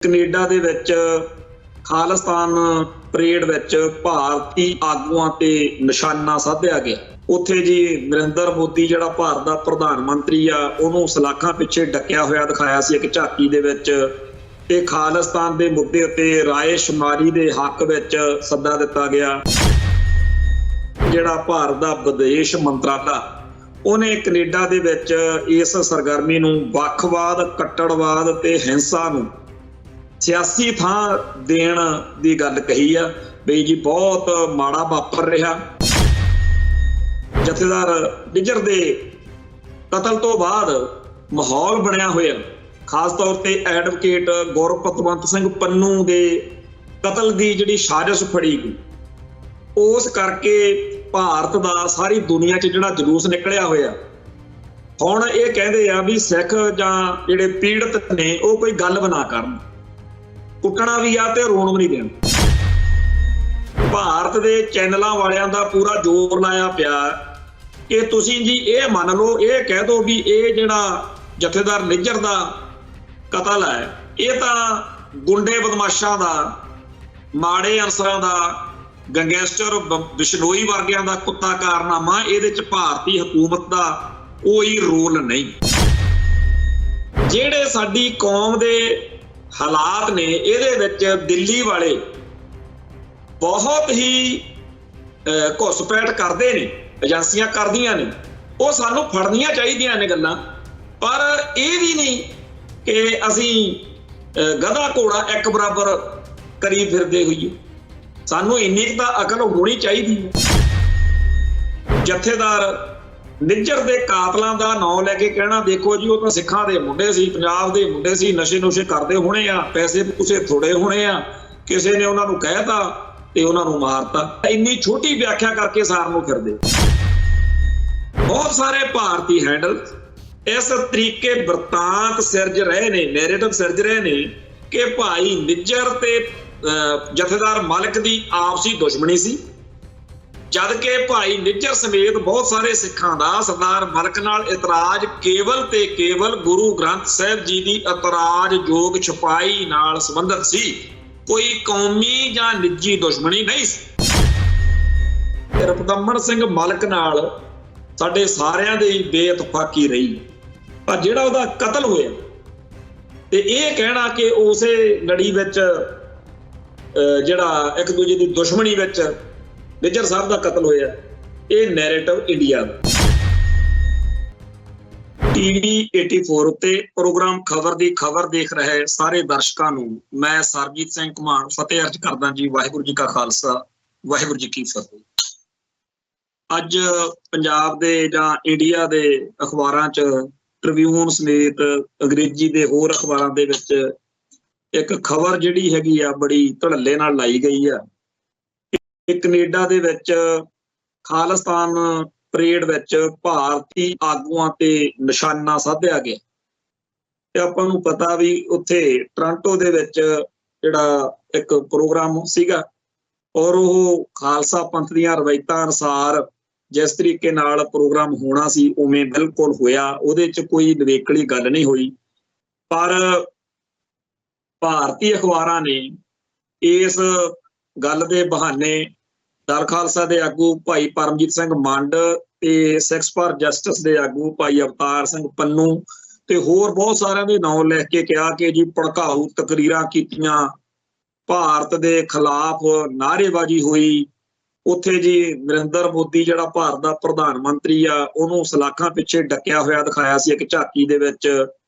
Canada ਦੇ ਵਿੱਚ Khalistan parade ਵਿੱਚ ਭਾਰਤੀ ਆਗੂਆਂ ਤੇ ਨਿਸ਼ਾਨਾ ਸਾਧਿਆ ਗਿਆ। ਉੱਥੇ ਜੀ ਨਰਿੰਦਰ ਮੋਦੀ ਜਿਹੜਾ ਭਾਰਤ ਦਾ ਪ੍ਰਧਾਨ ਮੰਤਰੀ ਆ, ਉਹਨੂੰ ਸਲਾਖਾਂ ਪਿੱਛੇ ਡੱਕਿਆ ਹੋਇਆ ਦਿਖਾਇਆ ਸੀ ਇੱਕ ਝਾਕੀ ਦੇ ਵਿੱਚ। ਤੇ ਖਾਲਿਸਤਾਨ ਦੇ ਮੁੱਦੇ ਉੱਤੇ ਰਾਏ ਸ਼ੁਮਾਰੀ ਦੇ ਹੱਕ ਵਿੱਚ ਸੱਦਾ ਦਿੱਤਾ ਗਿਆ। ਜਿਹੜਾ ਭਾਰਤ ਦਾ ਵਿਦੇਸ਼ ਮੰਤਰਾਲਾ, ਉਹਨੇ ਕੈਨੇਡਾ ਦੇ ਵਿੱਚ ਇਸ ਸਰਗਰਮੀ ਨੂੰ ਵੱਖਵਾਦ, ਕੱਟੜਵਾਦ ਤੇ ਹਿੰਸਾ ਨੂੰ ਸਿਆਸੀ ਥਾਂ ਦੇਣ ਦੀ ਗੱਲ ਕਹੀ ਆ। ਬਈ ਜੀ ਬਹੁਤ ਮਾੜਾ ਵਾਪਰ ਰਿਹਾ। ਜਥੇਦਾਰ ਨਿੱਜਰ ਦੇ ਕਤਲ ਤੋਂ ਬਾਅਦ ਮਾਹੌਲ ਬਣਿਆ ਹੋਇਆ, ਖਾਸ ਤੌਰ ਤੇ ਐਡਵੋਕੇਟ ਗੁਰਪਤਵੰਤ ਸਿੰਘ ਪੰਨੂ ਦੇ ਕਤਲ ਦੀ ਜਿਹੜੀ ਸਾਜ਼ਿਸ਼ ਫੜੀ ਗਈ, ਉਸ ਕਰਕੇ ਭਾਰਤ ਦਾ ਸਾਰੀ ਦੁਨੀਆ 'ਚ ਜਿਹੜਾ ਜਲੂਸ ਨਿਕਲਿਆ ਹੋਇਆ। ਹੁਣ ਇਹ ਕਹਿੰਦੇ ਆ ਵੀ ਸਿੱਖ ਜਾਂ ਜਿਹੜੇ ਪੀੜਤ ਨੇ ਉਹ ਕੋਈ ਗੱਲ ਬਣਾ ਕਰਨ, ਕੁੱਟਣਾ ਵੀ ਆ ਤੇ ਰੋਣ ਵੀ ਨਹੀਂ ਦੇਣਾ। ਭਾਰਤ ਦੇ ਚੈਨਲਾਂ ਵਾਲਿਆਂ ਦਾ ਪੂਰਾ ਜ਼ੋਰ ਲਾਇਆ ਪਿਆ ਕਿ ਤੁਸੀਂ ਜੀ ਇਹ ਮੰਨ ਲਓ, ਇਹ ਕਹਿ ਦਿਓ ਵੀ ਇਹ ਜਿਹੜਾ ਜਥੇਦਾਰ ਨਿੱਜਰ ਦਾ ਕਤਲ ਹੈ, ਇਹ ਤਾਂ ਗੁੰਡੇ ਬਦਮਾਸ਼ਾਂ ਦਾ, ਮਾੜੇ ਅਨਸਰਾਂ ਦਾ, ਗੈਂਗਸਟਰ ਬਿਸ਼ਨੋਈ ਵਰਗਿਆਂ ਦਾ ਕੁੱਤਾ ਕਾਰਨਾਮਾ, ਇਹਦੇ 'ਚ ਭਾਰਤੀ ਹਕੂਮਤ ਦਾ ਕੋਈ ਰੋਲ ਨਹੀਂ। ਜਿਹੜੇ ਸਾਡੀ ਕੌਮ ਦੇ ਹਾਲਾਤ ਨੇ, ਇਹਦੇ ਵਿੱਚ ਦਿੱਲੀ ਵਾਲੇ ਬਹੁਤ ਹੀ ਘੁਸਪੈਠ ਕਰਦੇ ਨੇ, ਏਜੰਸੀਆਂ ਕਰਦੀਆਂ ਨੇ। ਉਹ ਸਾਨੂੰ ਫੜਨੀਆਂ ਚਾਹੀਦੀਆਂ ਨੇ ਗੱਲਾਂ, ਪਰ ਇਹ ਵੀ ਨਹੀਂ ਕਿ ਅਸੀਂ ਗਧਾ ਘੋੜਾ ਇੱਕ ਬਰਾਬਰ ਕਰੀ ਫਿਰਦੇ ਹੋਈਏ। ਸਾਨੂੰ ਇੰਨੀ ਕੁ ਤਾਂ ਅਕਲ ਹੋਣੀ ਚਾਹੀਦੀ ਹੈ। ਜਥੇਦਾਰ ਨਿੱਜਰ ਦੇ ਕਾਤਲਾਂ ਦਾ ਨਾਂ ਲੈ ਕੇ ਕਹਿਣਾ, ਦੇਖੋ ਜੀ ਉਹ ਤਾਂ ਸਿੱਖਾਂ ਦੇ ਮੁੰਡੇ ਸੀ, ਪੰਜਾਬ ਦੇ ਮੁੰਡੇ ਸੀ, ਨਸ਼ੇ ਨੁਸ਼ੇ ਕਰਦੇ ਹੋਣੇ ਆ, ਪੈਸੇ ਪੂਸੇ ਥੋੜੇ ਹੋਣੇ ਆ, ਕਿਸੇ ਨੇ ਉਹਨਾਂ ਨੂੰ ਕਹਿਤਾ ਤੇ ਉਹਨਾਂ ਨੂੰ ਮਾਰਤਾ। ਇੰਨੀ ਛੋਟੀ ਵਿਆਖਿਆ ਕਰਕੇ ਸਾਰ ਨੂੰ ਫਿਰਦੇ। ਬਹੁਤ ਸਾਰੇ ਭਾਰਤੀ ਹੈਂਡਲ ਇਸ ਤਰੀਕੇ ਬਿਰਤਾਂਤ ਸਿਰਜ ਰਹੇ ਨੇ, ਨੈਰੇਟਿਵ ਸਿਰਜ ਰਹੇ ਨੇ ਕਿ ਭਾਈ ਨਿੱਜਰ ਤੇ ਜਥੇਦਾਰ ਮਲਿਕ ਦੀ ਆਪਸੀ ਦੁਸ਼ਮਣੀ ਸੀ, ਜਦ ਕਿ ਭਾਈ ਨਿੱਜਰ ਸਮੇਤ ਬਹੁਤ ਸਾਰੇ ਸਿੱਖਾਂ ਦਾ ਸਰਦਾਰ ਮਲਿਕ ਨਾਲ ਇਤਰਾਜ਼ ਕੇਵਲ ਤੇ ਕੇਵਲ ਗੁਰੂ ਗ੍ਰੰਥ ਸਾਹਿਬ ਜੀ ਦੀ ਇਤਰਾਜ਼ਯੋਗ ਛਪਾਈ ਨਾਲ ਸੰਬੰਧਿਤ ਸੀ, ਕੋਈ ਕੌਮੀ ਜਾਂ ਨਿੱਜੀ ਦੁਸ਼ਮਣੀ ਨਹੀਂ ਸੀ। ਰਪਦਮਨ ਸਿੰਘ ਮਲਿਕ ਨਾਲ ਸਾਡੇ ਸਾਰਿਆਂ ਦੀ ਬੇਇਤਫਾਕੀ ਰਹੀ, ਪਰ ਜਿਹੜਾ ਉਹਦਾ ਕਤਲ ਹੋਇਆ ਤੇ ਇਹ ਕਹਿਣਾ ਕਿ ਉਸੇ ਲੜੀ ਵਿੱਚ ਜਿਹੜਾ ਇੱਕ ਦੂਜੇ ਦੀ ਦੁਸ਼ਮਣੀ ਵਿੱਚ ਨਿੱਜਰ ਸਾਹਿਬ ਦਾ ਕਤਲ ਹੋਇਆ, ਇਹ ਨੈਰੇਟਿਵ ਇੰਡੀਆ ਦਾ। TV 84 ਉੱਤੇ ਪ੍ਰੋਗਰਾਮ ਖਬਰ ਦੀ ਖਬਰ ਦੇਖ ਰਹੇ ਸਾਰੇ ਦਰਸ਼ਕਾਂ ਨੂੰ ਮੈਂ ਸਰਬਜੀਤ ਸਿੰਘ ਘੁਮਾਣ ਫਤਿਹ ਅਰਜ਼ ਕਰਦਾ ਜੀ। ਵਾਹਿਗੁਰੂ ਜੀ ਕਾ ਖਾਲਸਾ, ਵਾਹਿਗੁਰੂ ਜੀ ਕੀ ਫਤਿਹ। ਅੱਜ ਪੰਜਾਬ ਦੇ ਜਾਂ ਇੰਡੀਆ ਦੇ ਅਖਬਾਰਾਂ 'ਚ, ਟ੍ਰਿਬਿਊਨ ਸਮੇਤ ਅੰਗਰੇਜ਼ੀ ਦੇ ਹੋਰ ਅਖਬਾਰਾਂ ਦੇ ਵਿੱਚ ਇੱਕ ਖਬਰ ਜਿਹੜੀ ਹੈਗੀ ਆ ਬੜੀ ਧੜੱਲੇ ਨਾਲ ਲਾਈ ਗਈ ਆ। ਕੈਨੇਡਾ ਦੇ ਵਿੱਚ ਖਾਲਿਸਤਾਨ ਪਰੇਡ ਵਿੱਚ ਭਾਰਤੀ ਆਗੂਆਂ ਤੇ ਨਿਸ਼ਾਨਾ ਸਾਧਿਆ ਗਿਆ। ਤੇ ਆਪਾਂ ਨੂੰ ਪਤਾ ਵੀ ਉੱਥੇ ਟੋਰਾਂਟੋ ਦੇ ਵਿੱਚ ਜਿਹੜਾ ਇੱਕ ਪ੍ਰੋਗਰਾਮ ਸੀਗਾ, ਔਰ ਉਹ ਖਾਲਸਾ ਪੰਥ ਦੀਆਂ ਰਵਾਇਤਾਂ ਅਨੁਸਾਰ ਜਿਸ ਤਰੀਕੇ ਨਾਲ ਪ੍ਰੋਗਰਾਮ ਹੋਣਾ ਸੀ ਉਵੇਂ ਬਿਲਕੁਲ ਹੋਇਆ। ਉਹਦੇ 'ਚ ਕੋਈ ਨਿਵੇਕਲੀ ਗੱਲ ਨਹੀਂ ਹੋਈ, ਪਰ ਭਾਰਤੀ ਅਖਬਾਰਾਂ ਨੇ ਇਸ ਗੱਲ ਦੇ ਬਹਾਨੇ ਦਲ ਖਾਲਸਾ ਦੇ ਆਗੂ ਭਾਈ ਪਰਮਜੀਤ ਸਿੰਘ ਮੰਡ ਤੇ ਸਿੱਖਸ ਫਾਰ ਜਸਟਿਸ ਦੇ ਆਗੂ ਭਾਈ ਅਵਤਾਰ ਸਿੰਘ ਪੰਨੂ ਤੇ ਹੋਰ ਬਹੁਤ ਸਾਰਿਆਂ ਦੇ ਨਾਂ ਲਿਖ ਕੇ ਕਿਹਾ ਕਿ ਜੀ ਭੜਕਾਊ ਤਕਰੀਰਾਂ ਕੀਤੀਆਂ, ਭਾਰਤ ਦੇ ਖਿਲਾਫ ਨਾਅਰੇਬਾਜ਼ੀ ਹੋਈ। ਉੱਥੇ ਜੀ ਨਰਿੰਦਰ ਮੋਦੀ ਜਿਹੜਾ ਭਾਰਤ ਦਾ ਪ੍ਰਧਾਨ ਮੰਤਰੀ ਆ, ਉਹਨੂੰ ਸਲਾਖਾਂ ਪਿੱਛੇ ਡੱਕਿਆ ਹੋਇਆ ਦਿਖਾਇਆ ਸੀ ਇੱਕ ਝਾਕੀ ਦੇ ਵਿੱਚ।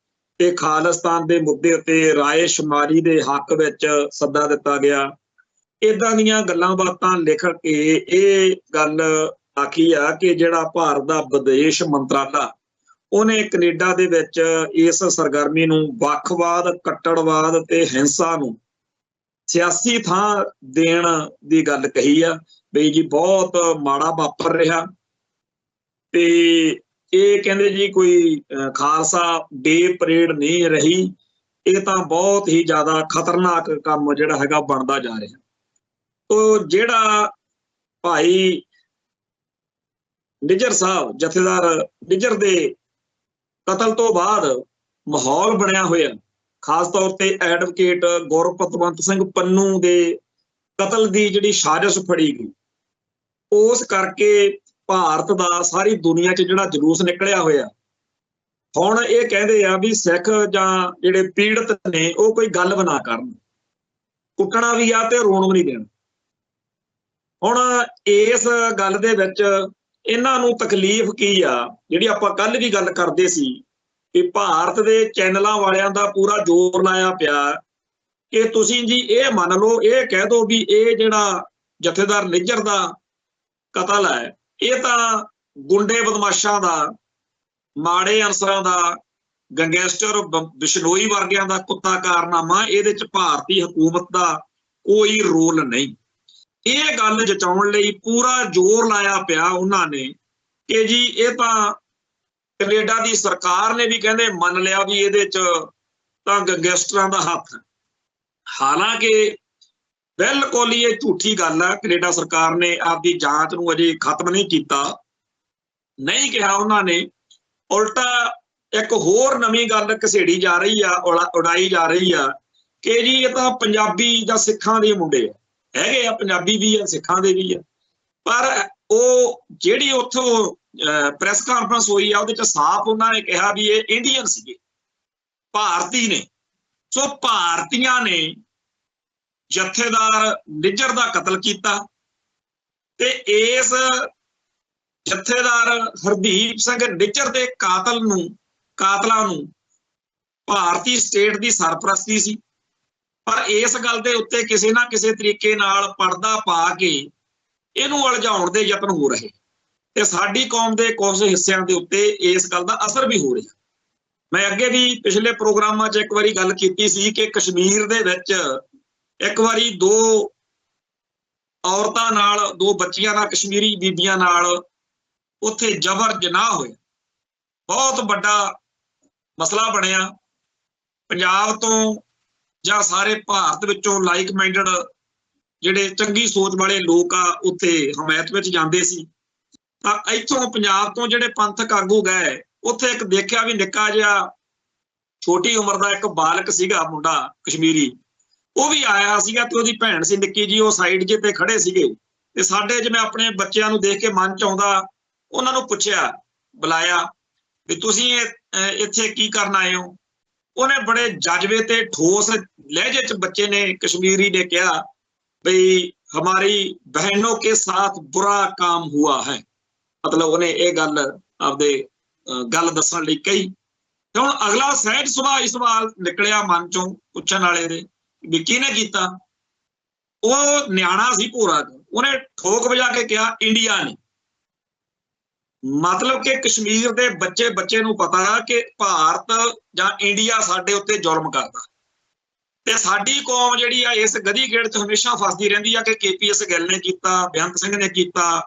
ਤੇ ਖਾਲਿਸਤਾਨ ਦੇ ਮੁੱਦੇ ਉੱਤੇ ਰਾਏ ਸ਼ੁਮਾਰੀ ਦੇ ਹੱਕ ਵਿੱਚ ਸੱਦਾ ਦਿੱਤਾ ਗਿਆ। ਏਦਾਂ ਦੀਆਂ ਗੱਲਾਂ ਬਾਤਾਂ ਲਿਖ ਕੇ ਇਹ ਗੱਲ ਆਖੀ ਆ ਕਿ ਜਿਹੜਾ ਭਾਰਤ ਦਾ ਵਿਦੇਸ਼ ਮੰਤਰਾਲਾ, ਉਹਨੇ ਕੈਨੇਡਾ ਦੇ ਵਿੱਚ ਇਸ ਸਰਗਰਮੀ ਨੂੰ ਵੱਖਵਾਦ, ਕੱਟੜਵਾਦ ਤੇ ਹਿੰਸਾ ਨੂੰ ਸਿਆਸੀ ਥਾਂ ਦੇਣ ਦੀ ਗੱਲ ਕਹੀ ਆ। ਬਈ ਜੀ ਬਹੁਤ ਮਾੜਾ ਵਾਪਰ ਰਿਹਾ। ਤੇ ਇਹ ਕਹਿੰਦੇ ਜੀ ਕੋਈ ਖਾਲਸਾ ਡੇ ਪਰੇਡ ਨਹੀਂ ਰਹੀ, ਇਹ ਤਾਂ ਬਹੁਤ ਹੀ ਜ਼ਿਆਦਾ ਖਤਰਨਾਕ ਕੰਮ ਜਿਹੜਾ ਹੈਗਾ ਬਣਦਾ ਜਾ ਰਿਹਾ। ਤੋ ਜਿਹੜਾ ਭਾਈ ਨਿੱਜਰ ਸਾਹਿਬ, ਜਥੇਦਾਰ ਨਿੱਜਰ ਦੇ ਕਤਲ ਤੋਂ ਬਾਅਦ ਮਾਹੌਲ ਬਣਿਆ ਹੋਇਆ, ਖਾਸ ਤੌਰ ਤੇ ਐਡਵੋਕੇਟ ਗੁਰਪਤਵੰਤ ਸਿੰਘ ਪੰਨੂ ਦੇ ਕਤਲ ਦੀ ਜਿਹੜੀ ਸਾਜ਼ਿਸ਼ ਫੜੀ ਗਈ, ਉਸ ਕਰਕੇ ਭਾਰਤ ਦਾ ਸਾਰੀ ਦੁਨੀਆ 'ਚ ਜਿਹੜਾ ਜਲੂਸ ਨਿਕਲਿਆ ਹੋਇਆ। ਹੁਣ ਇਹ ਕਹਿੰਦੇ ਆ ਵੀ ਸਿੱਖ ਜਾਂ ਜਿਹੜੇ ਪੀੜਤ ਨੇ ਉਹ ਕੋਈ ਗੱਲ ਵੀ ਨਾ ਕਰਨ, ਕੁੱਟਣਾ ਵੀ ਆ ਤੇ ਰੋਣ ਵੀ ਨਹੀਂ ਦੇਣਾ। ਹੁਣ ਇਸ ਗੱਲ ਦੇ ਵਿੱਚ ਇਹਨਾਂ ਨੂੰ ਤਕਲੀਫ ਕੀ ਆ, ਜਿਹੜੀ ਆਪਾਂ ਕੱਲ ਵੀ ਗੱਲ ਕਰਦੇ ਸੀ ਕਿ ਭਾਰਤ ਦੇ ਚੈਨਲਾਂ ਵਾਲਿਆਂ ਦਾ ਪੂਰਾ ਜ਼ੋਰ ਲਾਇਆ ਪਿਆ ਕਿ ਤੁਸੀਂ ਜੀ ਇਹ ਮੰਨ ਲਓ, ਇਹ ਕਹਿ ਦਿਓ ਵੀ ਇਹ ਜਿਹੜਾ ਜਥੇਦਾਰ ਨਿੱਜਰ ਦਾ ਕਤਲ ਹੈ ਇਹ ਤਾਂ ਗੁੰਡੇ ਬਦਮਾਸ਼ਾਂ ਦਾ, ਮਾੜੇ ਅਨਸਰਾਂ ਦਾ, ਗੈਂਗਸਟਰ ਬਿਸ਼ਨੋਈ ਵਰਗਿਆਂ ਦਾ ਕੁੱਤਾ ਕਾਰਨਾਮਾ, ਇਹਦੇ 'ਚ ਭਾਰਤੀ ਹਕੂਮਤ ਦਾ ਕੋਈ ਰੋਲ ਨਹੀਂ। ਇਹ ਗੱਲ ਜਤਾਉਣ ਲਈ ਪੂਰਾ ਜ਼ੋਰ ਲਾਇਆ ਪਿਆ ਉਹਨਾਂ ਨੇ ਕਿ ਜੀ ਇਹ ਤਾਂ ਕੈਨੇਡਾ ਦੀ ਸਰਕਾਰ ਨੇ ਵੀ ਕਹਿੰਦੇ ਮੰਨ ਲਿਆ ਵੀ ਇਹਦੇ 'ਚ ਤਾਂ ਗੈਂਗਸਟਰਾਂ ਦਾ ਹੱਥ ਹੈ। ਹਾਲਾਂਕਿ ਬਿਲਕੁਲ ਹੀ ਇਹ ਝੂਠੀ ਗੱਲ ਹੈ। ਕੈਨੇਡਾ ਸਰਕਾਰ ਨੇ ਆਪਦੀ ਜਾਂਚ ਨੂੰ ਅਜੇ ਖਤਮ ਨਹੀਂ ਕੀਤਾ, ਨਹੀਂ ਕਿਹਾ ਉਹਨਾਂ ਨੇ, ਉਲਟਾ ਇੱਕ ਹੋਰ ਨਵੀਂ ਗੱਲ ਘਸੇੜੀ ਜਾ ਰਹੀ ਆ, ਉਡਾਈ ਜਾ ਰਹੀ ਆ ਕਿ ਜੀ ਇਹ ਤਾਂ ਪੰਜਾਬੀ ਜਾਂ ਸਿੱਖਾਂ ਦੇ ਮੁੰਡੇ ਆ, ਹੈਗੇ ਆ, ਪੰਜਾਬੀ ਵੀ ਆ, ਸਿੱਖਾਂ ਦੇ ਵੀ ਆ। ਪਰ ਉਹ ਜਿਹੜੀ ਉੱਥੋਂ ਪ੍ਰੈਸ ਕਾਨਫਰੰਸ ਹੋਈ ਆ ਉਹਦੇ 'ਚ ਸਾਫ਼ ਉਹਨਾਂ ਨੇ ਕਿਹਾ ਵੀ ਇਹ ਇੰਡੀਅਨ ਸੀਗੇ, ਭਾਰਤੀ ਨੇ। ਸੋ ਭਾਰਤੀਆਂ ਨੇ ਜਥੇਦਾਰ ਨਿੱਜਰ ਦਾ ਕਤਲ ਕੀਤਾ ਤੇ ਇਸ ਜਥੇਦਾਰ ਹਰਦੀਪ ਸਿੰਘ ਨਿੱਜਰ ਦੇ ਕਾਤਲਾਂ ਨੂੰ ਭਾਰਤੀ ਸਟੇਟ ਦੀ ਸਰਪ੍ਰਸਤੀ ਸੀ। ਪਰ ਇਸ ਗੱਲ ਦੇ ਉੱਤੇ ਕਿਸੇ ਨਾ ਕਿਸੇ ਤਰੀਕੇ ਨਾਲ ਪਰਦਾ ਪਾ ਕੇ ਇਹਨੂੰ ਉਲਝਾਉਣ ਦੇ ਯਤਨ ਹੋ ਰਹੇ ਤੇ ਸਾਡੀ ਕੌਮ ਦੇ ਕੁਝ ਹਿੱਸਿਆਂ ਦੇ ਉੱਤੇ ਇਸ ਗੱਲ ਦਾ ਅਸਰ ਵੀ ਹੋ ਰਿਹਾ। ਮੈਂ ਅੱਗੇ ਵੀ ਪਿਛਲੇ ਪ੍ਰੋਗਰਾਮਾਂ 'ਚ ਇੱਕ ਵਾਰੀ ਗੱਲ ਕੀਤੀ ਸੀ ਕਿ ਕਸ਼ਮੀਰ ਦੇ ਵਿੱਚ ਇੱਕ ਵਾਰੀ 2 ਔਰਤਾਂ ਨਾਲ, 2 ਬੱਚੀਆਂ ਨਾਲ, ਕਸ਼ਮੀਰੀ ਬੀਬੀਆਂ ਨਾਲ ਉੱਥੇ ਜ਼ਬਰ ਜਨਾਹ ਹੋਇਆ, ਬਹੁਤ ਵੱਡਾ ਮਸਲਾ ਬਣਿਆ। ਪੰਜਾਬ ਤੋਂ ਜਾਂ ਸਾਰੇ ਭਾਰਤ ਵਿੱਚੋਂ ਲਾਈਕ ਮਾਈਂਡਡ ਜਿਹੜੇ ਚੰਗੀ ਸੋਚ ਵਾਲੇ ਲੋਕ ਆ ਉੱਥੇ ਹਮਾਇਤ ਵਿੱਚ ਜਾਂਦੇ ਸੀ। ਤਾਂ ਇੱਥੋਂ ਪੰਜਾਬ ਤੋਂ ਜਿਹੜੇ ਪੰਥਕ ਆਗੂ ਗਏ, ਉੱਥੇ ਇੱਕ ਦੇਖਿਆ ਵੀ ਨਿੱਕਾ ਜਿਹਾ ਛੋਟੀ ਉਮਰ ਦਾ ਇੱਕ ਬਾਲਕ ਸੀਗਾ, ਮੁੰਡਾ ਕਸ਼ਮੀਰੀ, ਉਹ ਵੀ ਆਇਆ ਸੀਗਾ ਤੇ ਉਹਦੀ ਭੈਣ ਸੀ ਨਿੱਕੀ ਜੀ, ਉਹ ਸਾਈਡ ਜੇ ਤੇ ਖੜੇ ਸੀਗੇ। ਤੇ ਸਾਡੇ ਜਿਵੇਂ ਆਪਣੇ ਬੱਚਿਆਂ ਨੂੰ ਦੇਖ ਕੇ ਮਨ 'ਚ ਆਉਂਦਾ, ਉਹਨਾਂ ਨੂੰ ਪੁੱਛਿਆ, ਬੁਲਾਇਆ ਵੀ ਤੁਸੀਂ ਇੱਥੇ ਕੀ ਕਰਨ ਆਏ ਹੋ। ਉਹਨੇ ਬੜੇ ਜਜ਼ਬੇ ਤੇ ਠੋਸ ਲਹਿਜੇ 'ਚ ਬੱਚੇ ਨੇ, ਕਸ਼ਮੀਰੀ ਨੇ ਕਿਹਾ ਬਈ ਹਮਾਰੀ ਬਹਿਨੋਂ ਕੇ ਸਾਥ ਬੁਰਾ ਕੰਮ ਹੁਆ ਹੈ। ਮਤਲਬ ਉਹਨੇ ਇਹ ਗੱਲ ਆਪਦੇ ਗੱਲ ਦੱਸਣ ਲਈ ਕਹੀ। ਤੇ ਹੁਣ ਅਗਲਾ ਸਹਿਜ ਸੁਭਾਅ ਸਵਾਲ ਨਿਕਲਿਆ ਮਨ 'ਚੋਂ ਪੁੱਛਣ ਵਾਲੇ ਦੇ ਵੀ ਕਿਹਨੇ ਕੀਤਾ। ਉਹ ਨਿਆਣਾ ਸੀ ਭੋਰਾ, ਉਹਨੇ ਠੋਕ ਵਜਾ ਕੇ ਕਿਹਾ ਇੰਡੀਆ ਨੇ। ਮਤਲਬ ਕਿ ਕਸ਼ਮੀਰ ਦੇ ਬੱਚੇ ਨੂੰ ਪਤਾ ਕਿ ਭਾਰਤ ਜਾਂ ਇੰਡੀਆ ਸਾਡੇ ਉੱਤੇ ਜ਼ੁਲਮ ਕਰਦਾ ਤੇ ਸਾਡੀ ਕੌਮ ਜਿਹੜੀ ਆ ਇਸ ਗਧੀ ਗੇੜ 'ਚ ਹਮੇਸ਼ਾ ਫਸਦੀ ਰਹਿੰਦੀ ਆ ਕਿ KPS ਗਿੱਲ ਨੇ ਕੀਤਾ, ਬੇਅੰਤ ਸਿੰਘ ਨੇ ਕੀਤਾ,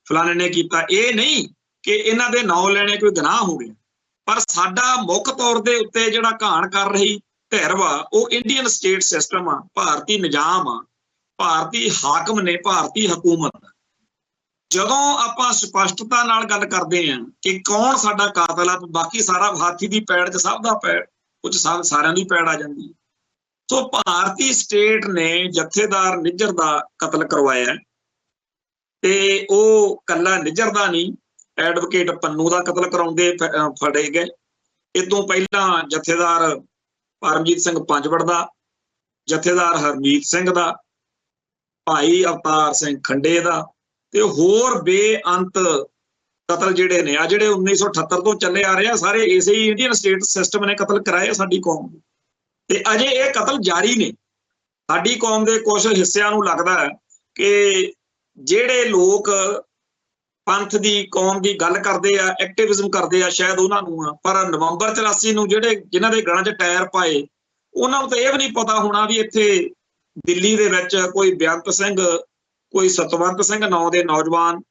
ਫਲਾਣੇ ਨੇ ਕੀਤਾ। ਇਹ ਨਹੀਂ ਕਿ ਇਹਨਾਂ ਦੇ ਨਾਂ ਲੈਣੇ ਕੋਈ ਗੁਨਾਹ ਹੋ ਗਿਆ, ਪਰ ਸਾਡਾ ਮੁੱਖ ਤੌਰ ਦੇ ਉੱਤੇ ਜਿਹੜਾ ਘਾਣ ਕਰ ਰਹੀ ਧਿਰ ਵਾ ਉਹ ਇੰਡੀਅਨ ਸਟੇਟ ਸਿਸਟਮ ਆ, ਭਾਰਤੀ ਨਿਜ਼ਾਮ ਆ, ਭਾਰਤੀ ਹਾਕਮ ਨੇ, ਭਾਰਤੀ ਹਕੂਮਤ। ਜਦੋਂ ਆਪਾਂ ਸਪਸ਼ਟਤਾ ਨਾਲ ਗੱਲ ਕਰਦੇ ਹਾਂ ਕਿ ਕੌਣ ਸਾਡਾ ਕਾਤਲ ਆ, ਬਾਕੀ ਸਾਰਾ ਹਾਥੀ ਦੀ ਪੈੜ 'ਚ ਸਭ ਦਾ ਪੈੜ, ਕੁਝ ਸਾਰਿਆਂ ਦੀ ਪੈੜ ਆ ਜਾਂਦੀ। ਸੋ ਭਾਰਤੀ ਸਟੇਟ ਨੇ ਜਥੇਦਾਰ ਨਿੱਜਰ ਦਾ ਕਤਲ ਕਰਵਾਇਆ ਤੇ ਉਹ ਕੱਲਾ ਨਿੱਜਰ ਦਾ ਨਹੀਂ, ਐਡਵੋਕੇਟ ਪੰਨੂ ਦਾ ਕਤਲ ਕਰਾਉਂਦੇ ਫੜੇ ਗਏ। ਇਹ ਤੋਂ ਪਹਿਲਾਂ ਜਥੇਦਾਰ ਪਰਮਜੀਤ ਸਿੰਘ ਪੰਜਵੜ ਦਾ, ਜਥੇਦਾਰ ਹਰਮੀਤ ਸਿੰਘ ਦਾ, ਭਾਈ ਅਵਤਾਰ ਸਿੰਘ ਖੰਡੇ ਦਾ ਤੇ ਹੋਰ ਬੇਅੰਤ ਕਤਲ ਜਿਹੜੇ ਨੇ ਆ, ਜਿਹੜੇ 1978 ਤੋਂ ਚੱਲੇ ਆ ਰਹੇ ਆ, ਸਾਰੇ ਇਸੇ ਹੀ ਇੰਡੀਅਨ ਸਟੇਟ ਸਿਸਟਮ ਨੇ ਕਤਲ ਕਰਾਏ ਸਾਡੀ ਕੌਮ ਦੇ। ਤੇ ਅਜੇ ਇਹ ਕਤਲ ਜਾਰੀ ਨੇ। ਸਾਡੀ ਕੌਮ ਦੇ ਕੁਝ ਹਿੱਸਿਆਂ ਨੂੰ ਲੱਗਦਾ ਹੈ ਕਿ ਜਿਹੜੇ ਲੋਕ ਪੰਥ ਦੀ, ਕੌਮ ਦੀ ਗੱਲ ਕਰਦੇ ਆ, ਐਕਟਿਵਿਜ਼ਮ ਕਰਦੇ ਆ, ਸ਼ਾਇਦ ਉਹਨਾਂ ਨੂੰ ਆ, ਪਰ ਨਵੰਬਰ 84 ਨੂੰ ਜਿਨ੍ਹਾਂ ਦੇ ਗਲਾਂ 'ਚ ਟਾਇਰ ਪਾਏ, ਉਹਨਾਂ ਨੂੰ ਤਾਂ ਇਹ ਵੀ ਨਹੀਂ ਪਤਾ ਹੋਣਾ ਵੀ ਇੱਥੇ ਦਿੱਲੀ ਦੇ ਵਿੱਚ ਕੋਈ ਬੇਅੰਤ ਸਿੰਘ, ਕੋਈ ਸਤਵੰਤ ਸਿੰਘ ਨਾਂ ਦੇ ਨੌਜਵਾਨ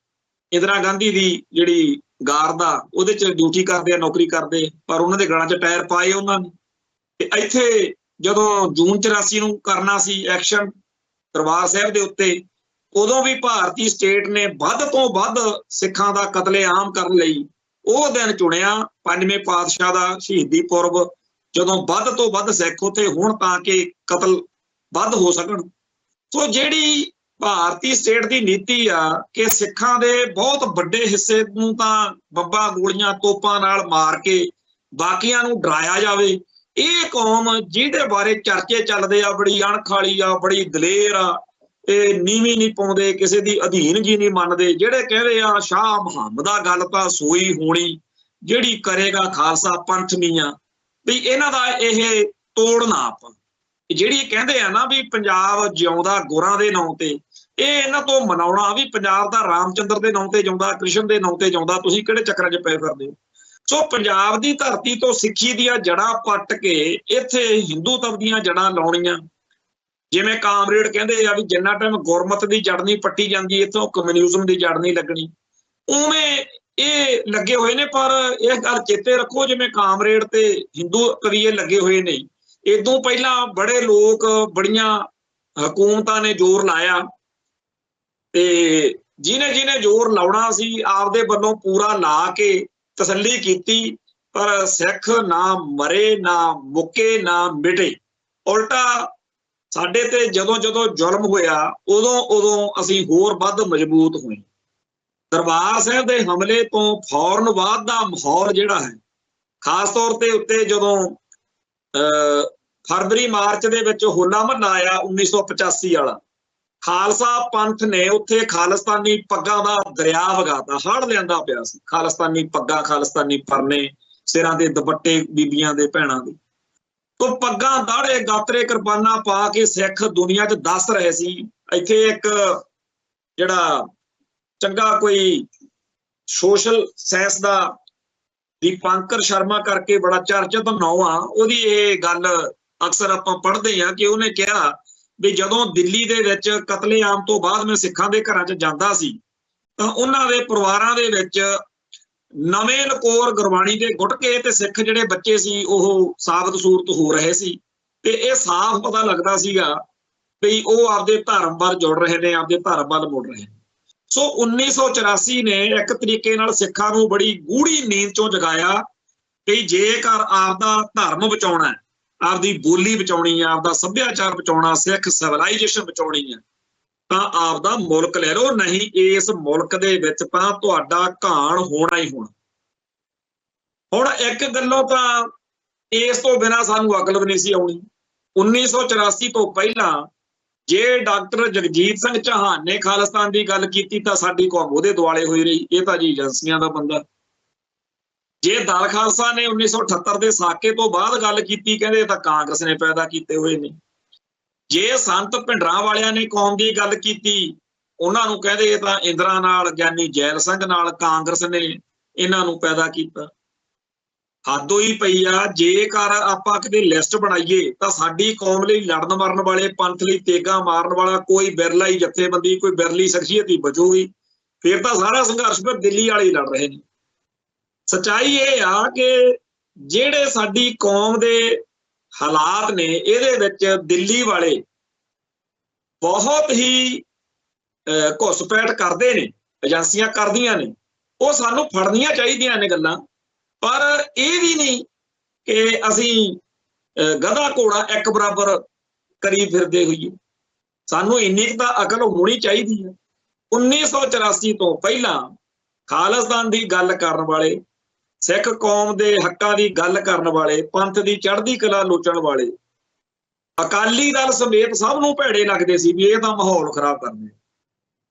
ਇੰਦਰਾ ਗਾਂਧੀ ਦੀ ਜਿਹੜੀ ਗਾਰਦ ਆ ਉਹਦੇ 'ਚ ਡਿਊਟੀ ਕਰਦੇ ਆ, ਨੌਕਰੀ ਕਰਦੇ, ਪਰ ਉਹਨਾਂ ਦੇ ਗਲਾਂ 'ਚ ਟਾਇਰ ਪਾਏ ਉਹਨਾਂ ਨੇ। ਤੇ ਇੱਥੇ ਜਦੋਂ ਜੂਨ 84 ਨੂੰ ਕਰਨਾ ਸੀ ਐਕਸ਼ਨ ਦਰਬਾਰ ਸਾਹਿਬ ਦੇ ਉੱਤੇ, ਉਦੋਂ ਵੀ ਭਾਰਤੀ ਸਟੇਟ ਨੇ ਵੱਧ ਤੋਂ ਵੱਧ ਸਿੱਖਾਂ ਦਾ ਕਤਲੇਆਮ ਕਰਨ ਲਈ ਉਹ ਦਿਨ ਚੁਣਿਆ, 5ਵੇਂ ਪਾਤਸ਼ਾਹ ਦਾ ਸ਼ਹੀਦੀ ਪੁਰਬ ਜਦੋਂ ਵੱਧ ਤੋਂ ਵੱਧ ਸਿੱਖ ਉੱਥੇ ਹੋਣ ਤਾਂ ਕਿ ਕਤਲ ਵੱਧ ਹੋ ਸਕਣ। ਸੋ ਜਿਹੜੀ ਭਾਰਤੀ ਸਟੇਟ ਦੀ ਨੀਤੀ ਆ ਕਿ ਸਿੱਖਾਂ ਦੇ ਬਹੁਤ ਵੱਡੇ ਹਿੱਸੇ ਨੂੰ ਤਾਂ ਬੰਬਾਂ ਗੋਲੀਆਂ ਤੋਪਾਂ ਨਾਲ ਮਾਰ ਕੇ ਬਾਕੀਆਂ ਨੂੰ ਡਰਾਇਆ ਜਾਵੇ, ਇਹ ਕੌਮ ਜਿਹਦੇ ਬਾਰੇ ਚਰਚੇ ਚੱਲਦੇ ਆ ਬੜੀ ਅਣਖ ਵਾਲੀ ਆ, ਬੜੀ ਦਲੇਰ ਆ, ਇਹ ਨੀਵੀਂ ਨਹੀਂ ਪਾਉਂਦੇ, ਕਿਸੇ ਦੀ ਅਧੀਨਗੀ ਨਹੀਂ ਮੰਨਦੇ, ਜਿਹੜੇ ਕਹਿੰਦੇ ਆ ਸ਼ਾਹ ਮੁਹੰਮਦਾ ਗੱਲ ਤਾਂ ਸੋਈ ਹੋਣੀ, ਜਿਹੜੀ ਕਰੇਗਾ ਖਾਲਸਾ ਪੰਥ ਨਹੀਂ ਆ, ਵੀ ਇਹਨਾਂ ਦਾ ਇਹ ਤੋੜਨਾ ਆਪਾਂ ਜਿਹੜੀ ਕਹਿੰਦੇ ਆ ਨਾ ਵੀ ਪੰਜਾਬ ਜਿਉਂਦਾ ਗੁਰਾਂ ਦੇ ਨਾਂ ਤੇ, ਇਹ ਇਹਨਾਂ ਤੋਂ ਮਨਾਉਣਾ ਵੀ ਪੰਜਾਬ ਦਾ ਰਾਮਚੰਦਰ ਦੇ ਨਾਂ ਤੇ ਜਿਉਂਦਾ, ਕ੍ਰਿਸ਼ਨ ਦੇ ਨਾਂ ਤੇ ਜਿਉਂਦਾ, ਤੁਸੀਂ ਕਿਹੜੇ ਚੱਕਰਾਂ 'ਚ ਪਏ ਫਿਰਦੇ ਹੋ। ਸੋ ਪੰਜਾਬ ਦੀ ਧਰਤੀ ਤੋਂ ਸਿੱਖੀ ਦੀਆਂ ਜੜ੍ਹਾਂ ਪੱਟ ਕੇ ਇੱਥੇ ਹਿੰਦੂਤਵ ਦੀਆਂ ਜੜ੍ਹਾਂ ਲਾਉਣੀਆਂ, ਜਿਵੇਂ ਕਾਮਰੇਡ ਕਹਿੰਦੇ ਆ ਵੀ ਜਿੰਨਾ ਟਾਈਮ ਗੁਰਮਤ ਦੀ ਜੜ ਨਹੀਂ ਪੱਟੀ ਜਾਂਦੀ ਇੱਥੋਂ ਕਮਿਊਨਿਜ਼ਮ ਦੀ ਜੜ ਨਹੀਂ ਲੱਗਣੀ, ਉਵੇਂ ਇਹ ਲੱਗੇ ਹੋਏ ਨੇ। ਪਰ ਇਹ ਗੱਲ ਚੇਤੇ ਰੱਖੋ, ਜਿਵੇਂ ਕਾਮਰੇਡ ਤੇ ਹਿੰਦੂ ਕਵੀਏ ਲੱਗੇ ਹੋਏ ਨੇ, ਇਦੋਂ ਪਹਿਲਾਂ ਬੜੇ ਲੋਕ, ਬੜੀਆਂ ਹਕੂਮਤਾਂ ਨੇ ਜ਼ੋਰ ਲਾਇਆ, ਤੇ ਜਿਹਨੇ ਜ਼ੋਰ ਲਾਉਣਾ ਸੀ ਆਪਦੇ ਵੱਲੋਂ ਪੂਰਾ ਲਾ ਕੇ ਤਸੱਲੀ ਕੀਤੀ, ਪਰ ਸਿੱਖ ਨਾ ਮਰੇ, ਨਾ ਮੁੱਕੇ, ਨਾ ਮਿਟੇ। ਉਲਟਾ ਸਾਡੇ ਤੇ ਜਦੋਂ ਜ਼ੁਲਮ ਹੋਇਆ ਉਦੋਂ ਅਸੀਂ ਹੋਰ ਵੱਧ ਮਜ਼ਬੂਤ ਹੋਏ। ਦਰਬਾਰ ਸਾਹਿਬ ਦੇ ਹਮਲੇ ਤੋਂ ਫੌਰਨ ਬਾਅਦ ਦਾ ਮਾਹੌਲ ਜਿਹੜਾ ਹੈ, ਖਾਸ ਤੌਰ ਤੇ ਉੱਤੇ ਜਦੋਂ ਫਰਵਰੀ ਮਾਰਚ ਦੇ ਵਿੱਚ ਹੋਲਾ ਮਹੱਲਾ ਆਇਆ 1985 ਵਾਲਾ, ਖਾਲਸਾ ਪੰਥ ਨੇ ਉੱਥੇ ਖਾਲਿਸਤਾਨੀ ਪੱਗਾਂ ਦਾ ਦਰਿਆ ਵਗਾਤਾ, ਹੜ੍ਹ ਲਿਆਂਦਾ ਪਿਆ ਸੀ। ਖਾਲਿਸਤਾਨੀ ਪੱਗਾਂ, ਖਾਲਿਸਤਾਨੀ ਪਰਨੇ, ਸਿਰਾਂ ਦੇ ਦੁਪੱਟੇ ਬੀਬੀਆਂ ਦੇ, ਭੈਣਾਂ ਦੇ, ਤੋਂ ਪੱਗਾਂ, ਦਾੜੇ, ਗਾਤਰੇ, ਕਿਰਪਾਨਾਂ ਪਾ ਕੇ ਸਿੱਖ ਦੁਨੀਆ 'ਚ ਦੱਸ ਰਹੇ ਸੀ। ਇੱਥੇ ਇੱਕ ਜਿਹੜਾ ਚੰਗਾ ਕੋਈ ਸੋਸ਼ਲ ਸਾਇੰਸ ਦਾ ਦੀਪੰਕਰ ਸ਼ਰਮਾ ਕਰਕੇ ਬੜਾ ਚਰਚਿਤ ਨਾਂ ਆ, ਉਹਦੀ ਇਹ ਗੱਲ ਅਕਸਰ ਆਪਾਂ ਪੜ੍ਹਦੇ ਹਾਂ ਕਿ ਉਹਨੇ ਕਿਹਾ ਵੀ ਜਦੋਂ ਦਿੱਲੀ ਦੇ ਵਿੱਚ ਕਤਲੇਆਮ ਤੋਂ ਬਾਅਦ ਮੈਂ ਸਿੱਖਾਂ ਦੇ ਘਰਾਂ 'ਚ ਜਾਂਦਾ ਸੀ ਤਾਂ ਉਹਨਾਂ ਦੇ ਪਰਿਵਾਰਾਂ ਦੇ ਵਿੱਚ ਨਵੇਂ ਲਕੋਰ ਗੁਰਬਾਣੀ ਦੇ ਗੁਟਕੇ ਤੇ ਸਿੱਖ ਜਿਹੜੇ ਬੱਚੇ ਸੀ ਉਹ ਸਾਬਤ ਸੂਰਤ ਹੋ ਰਹੇ ਸੀ, ਤੇ ਇਹ ਸਾਫ਼ ਪਤਾ ਲੱਗਦਾ ਸੀਗਾ ਵੀ ਉਹ ਆਪਦੇ ਧਰਮ ਵੱਲ ਜੁੜ ਰਹੇ ਨੇ, ਆਪਦੇ ਧਰਮ ਵੱਲ ਮੁੜ ਰਹੇ ਨੇ। ਸੋ 1984 ਨੇ ਇੱਕ ਤਰੀਕੇ ਨਾਲ ਸਿੱਖਾਂ ਨੂੰ ਬੜੀ ਗੂੜੀ ਨੀਂਦ ਚੋਂ ਜਗਾਇਆ ਕਿ ਜੇਕਰ ਆਪਦਾ ਧਰਮ ਬਚਾਉਣਾ, ਆਪਦੀ ਬੋਲੀ ਬਚਾਉਣੀ ਆ, ਆਪਦਾ ਸੱਭਿਆਚਾਰ ਬਚਾਉਣਾ, ਸਿੱਖ ਸਿਵਲਾਈਜੇਸ਼ਨ ਬਚਾਉਣੀ ਆ, ਤਾਂ ਆਪਦਾ ਮੁਲਕ ਲੈ ਲਓ, ਨਹੀਂ ਇਸ ਮੁਲਕ ਦੇ ਵਿੱਚ ਤਾਂ ਤੁਹਾਡਾ ਘਾਣ ਹੋਣਾ ਹੀ ਹੋਣਾ। ਹੁਣ ਇੱਕ ਗੱਲੋਂ ਤਾਂ ਇਸ ਤੋਂ ਬਿਨਾਂ ਸਾਨੂੰ ਅਕਲ ਵੀ ਨਹੀਂ ਸੀ ਆਉਣੀ। 1984 ਤੋਂ ਪਹਿਲਾਂ ਜੇ ਡਾਕਟਰ ਜਗਜੀਤ ਸਿੰਘ ਚੌਹਾਨ ਨੇ ਖਾਲਿਸਤਾਨ ਦੀ ਗੱਲ ਕੀਤੀ ਤਾਂ ਸਾਡੀ ਕੌਮ ਉਹਦੇ ਦੁਆਲੇ ਹੋਈ ਰਹੀ, ਇਹ ਤਾਂ ਜੀ ਏਜੰਸੀਆਂ ਦਾ ਬੰਦਾ। ਜੇ ਦਲ ਖਾਲਸਾ ਨੇ 1978 ਦੇ ਸਾਕੇ ਤੋਂ ਬਾਅਦ ਗੱਲ ਕੀਤੀ, ਕਹਿੰਦੇ ਤਾਂ ਕਾਂਗਰਸ ਨੇ ਪੈਦਾ ਕੀਤੇ ਹੋਏ ਨੇ। ਜੇ ਸੰਤ ਭਿੰਡਰਾਂ ਵਾਲਿਆਂ ਨੇ ਕੌਮ ਦੀ ਗੱਲ ਕੀਤੀ, ਉਹਨਾਂ ਨੂੰ ਕਹਿੰਦੇ ਇਹ ਤਾਂ ਇੰਦਰਾ ਨਾਲ, ਗਿਆਨੀ ਜੈਲ ਸਿੰਘ ਨਾਲ, ਕਾਂਗਰਸ ਨੇ ਇਹਨਾਂ ਨੂੰ ਪੈਦਾ ਕੀਤਾ। ਹੱਦ ਹੋਈ ਪਈ ਆ। ਜੇਕਰ ਆਪਾਂ ਕਿਤੇ ਲਿਸਟ ਬਣਾਈਏ ਤਾਂ ਸਾਡੀ ਕੌਮ ਲਈ ਲੜਨ ਮਰਨ ਵਾਲੇ, ਪੰਥ ਲਈ ਤੇਗਾ ਮਾਰਨ ਵਾਲਾ ਕੋਈ ਬਿਰਲਾ ਹੀ ਜਥੇਬੰਦੀ, ਕੋਈ ਬਿਰਲੀ ਸ਼ਖਸੀਅਤ ਹੀ ਬਚੂਗੀ। ਫਿਰ ਤਾਂ ਸਾਰਾ ਸੰਘਰਸ਼ ਫਿਰ ਦਿੱਲੀ ਵਾਲੇ ਹੀ ਲੜ ਰਹੇ ਨੇ। ਸੱਚਾਈ ਇਹ ਆ ਕਿ ਜਿਹੜੇ ਸਾਡੀ ਕੌਮ ਦੇ ਹਾਲਾਤ ਨੇ, ਇਹਦੇ ਵਿੱਚ ਦਿੱਲੀ ਵਾਲੇ ਬਹੁਤ ਹੀ ਘੁਸਪੈਠ ਕਰਦੇ ਨੇ, ਏਜੰਸੀਆਂ ਕਰਦੀਆਂ ਨੇ। ਉਹ ਸਾਨੂੰ ਫੜਨੀਆਂ ਚਾਹੀਦੀਆਂ ਨੇ ਗੱਲਾਂ, ਪਰ ਇਹ ਵੀ ਨਹੀਂ ਕਿ ਅਸੀਂ ਗਧਾ ਘੋੜਾ ਇੱਕ ਬਰਾਬਰ ਕਰੀ ਫਿਰਦੇ ਹੋਈਏ। ਸਾਨੂੰ ਇੰਨੀ ਤਾਂ ਅਕਲ ਹੋਣੀ ਚਾਹੀਦੀ ਹੈ। 1984 ਤੋਂ ਪਹਿਲਾਂ ਖਾਲਿਸਤਾਨ ਦੀ ਗੱਲ ਕਰਨ ਵਾਲੇ, ਸਿੱਖ ਕੌਮ ਦੇ ਹੱਕਾਂ ਦੀ ਗੱਲ ਕਰਨ ਵਾਲੇ, ਪੰਥ ਦੀ ਚੜ੍ਹਦੀ ਕਲਾ ਲੋਚਣ ਵਾਲੇ, ਅਕਾਲੀ ਦਲ ਸਮੇਤ ਸਭ ਨੂੰ ਭੈੜੇ ਲੱਗਦੇ ਸੀ ਵੀ ਇਹ ਤਾਂ ਮਾਹੌਲ ਖਰਾਬ ਕਰਨੇ।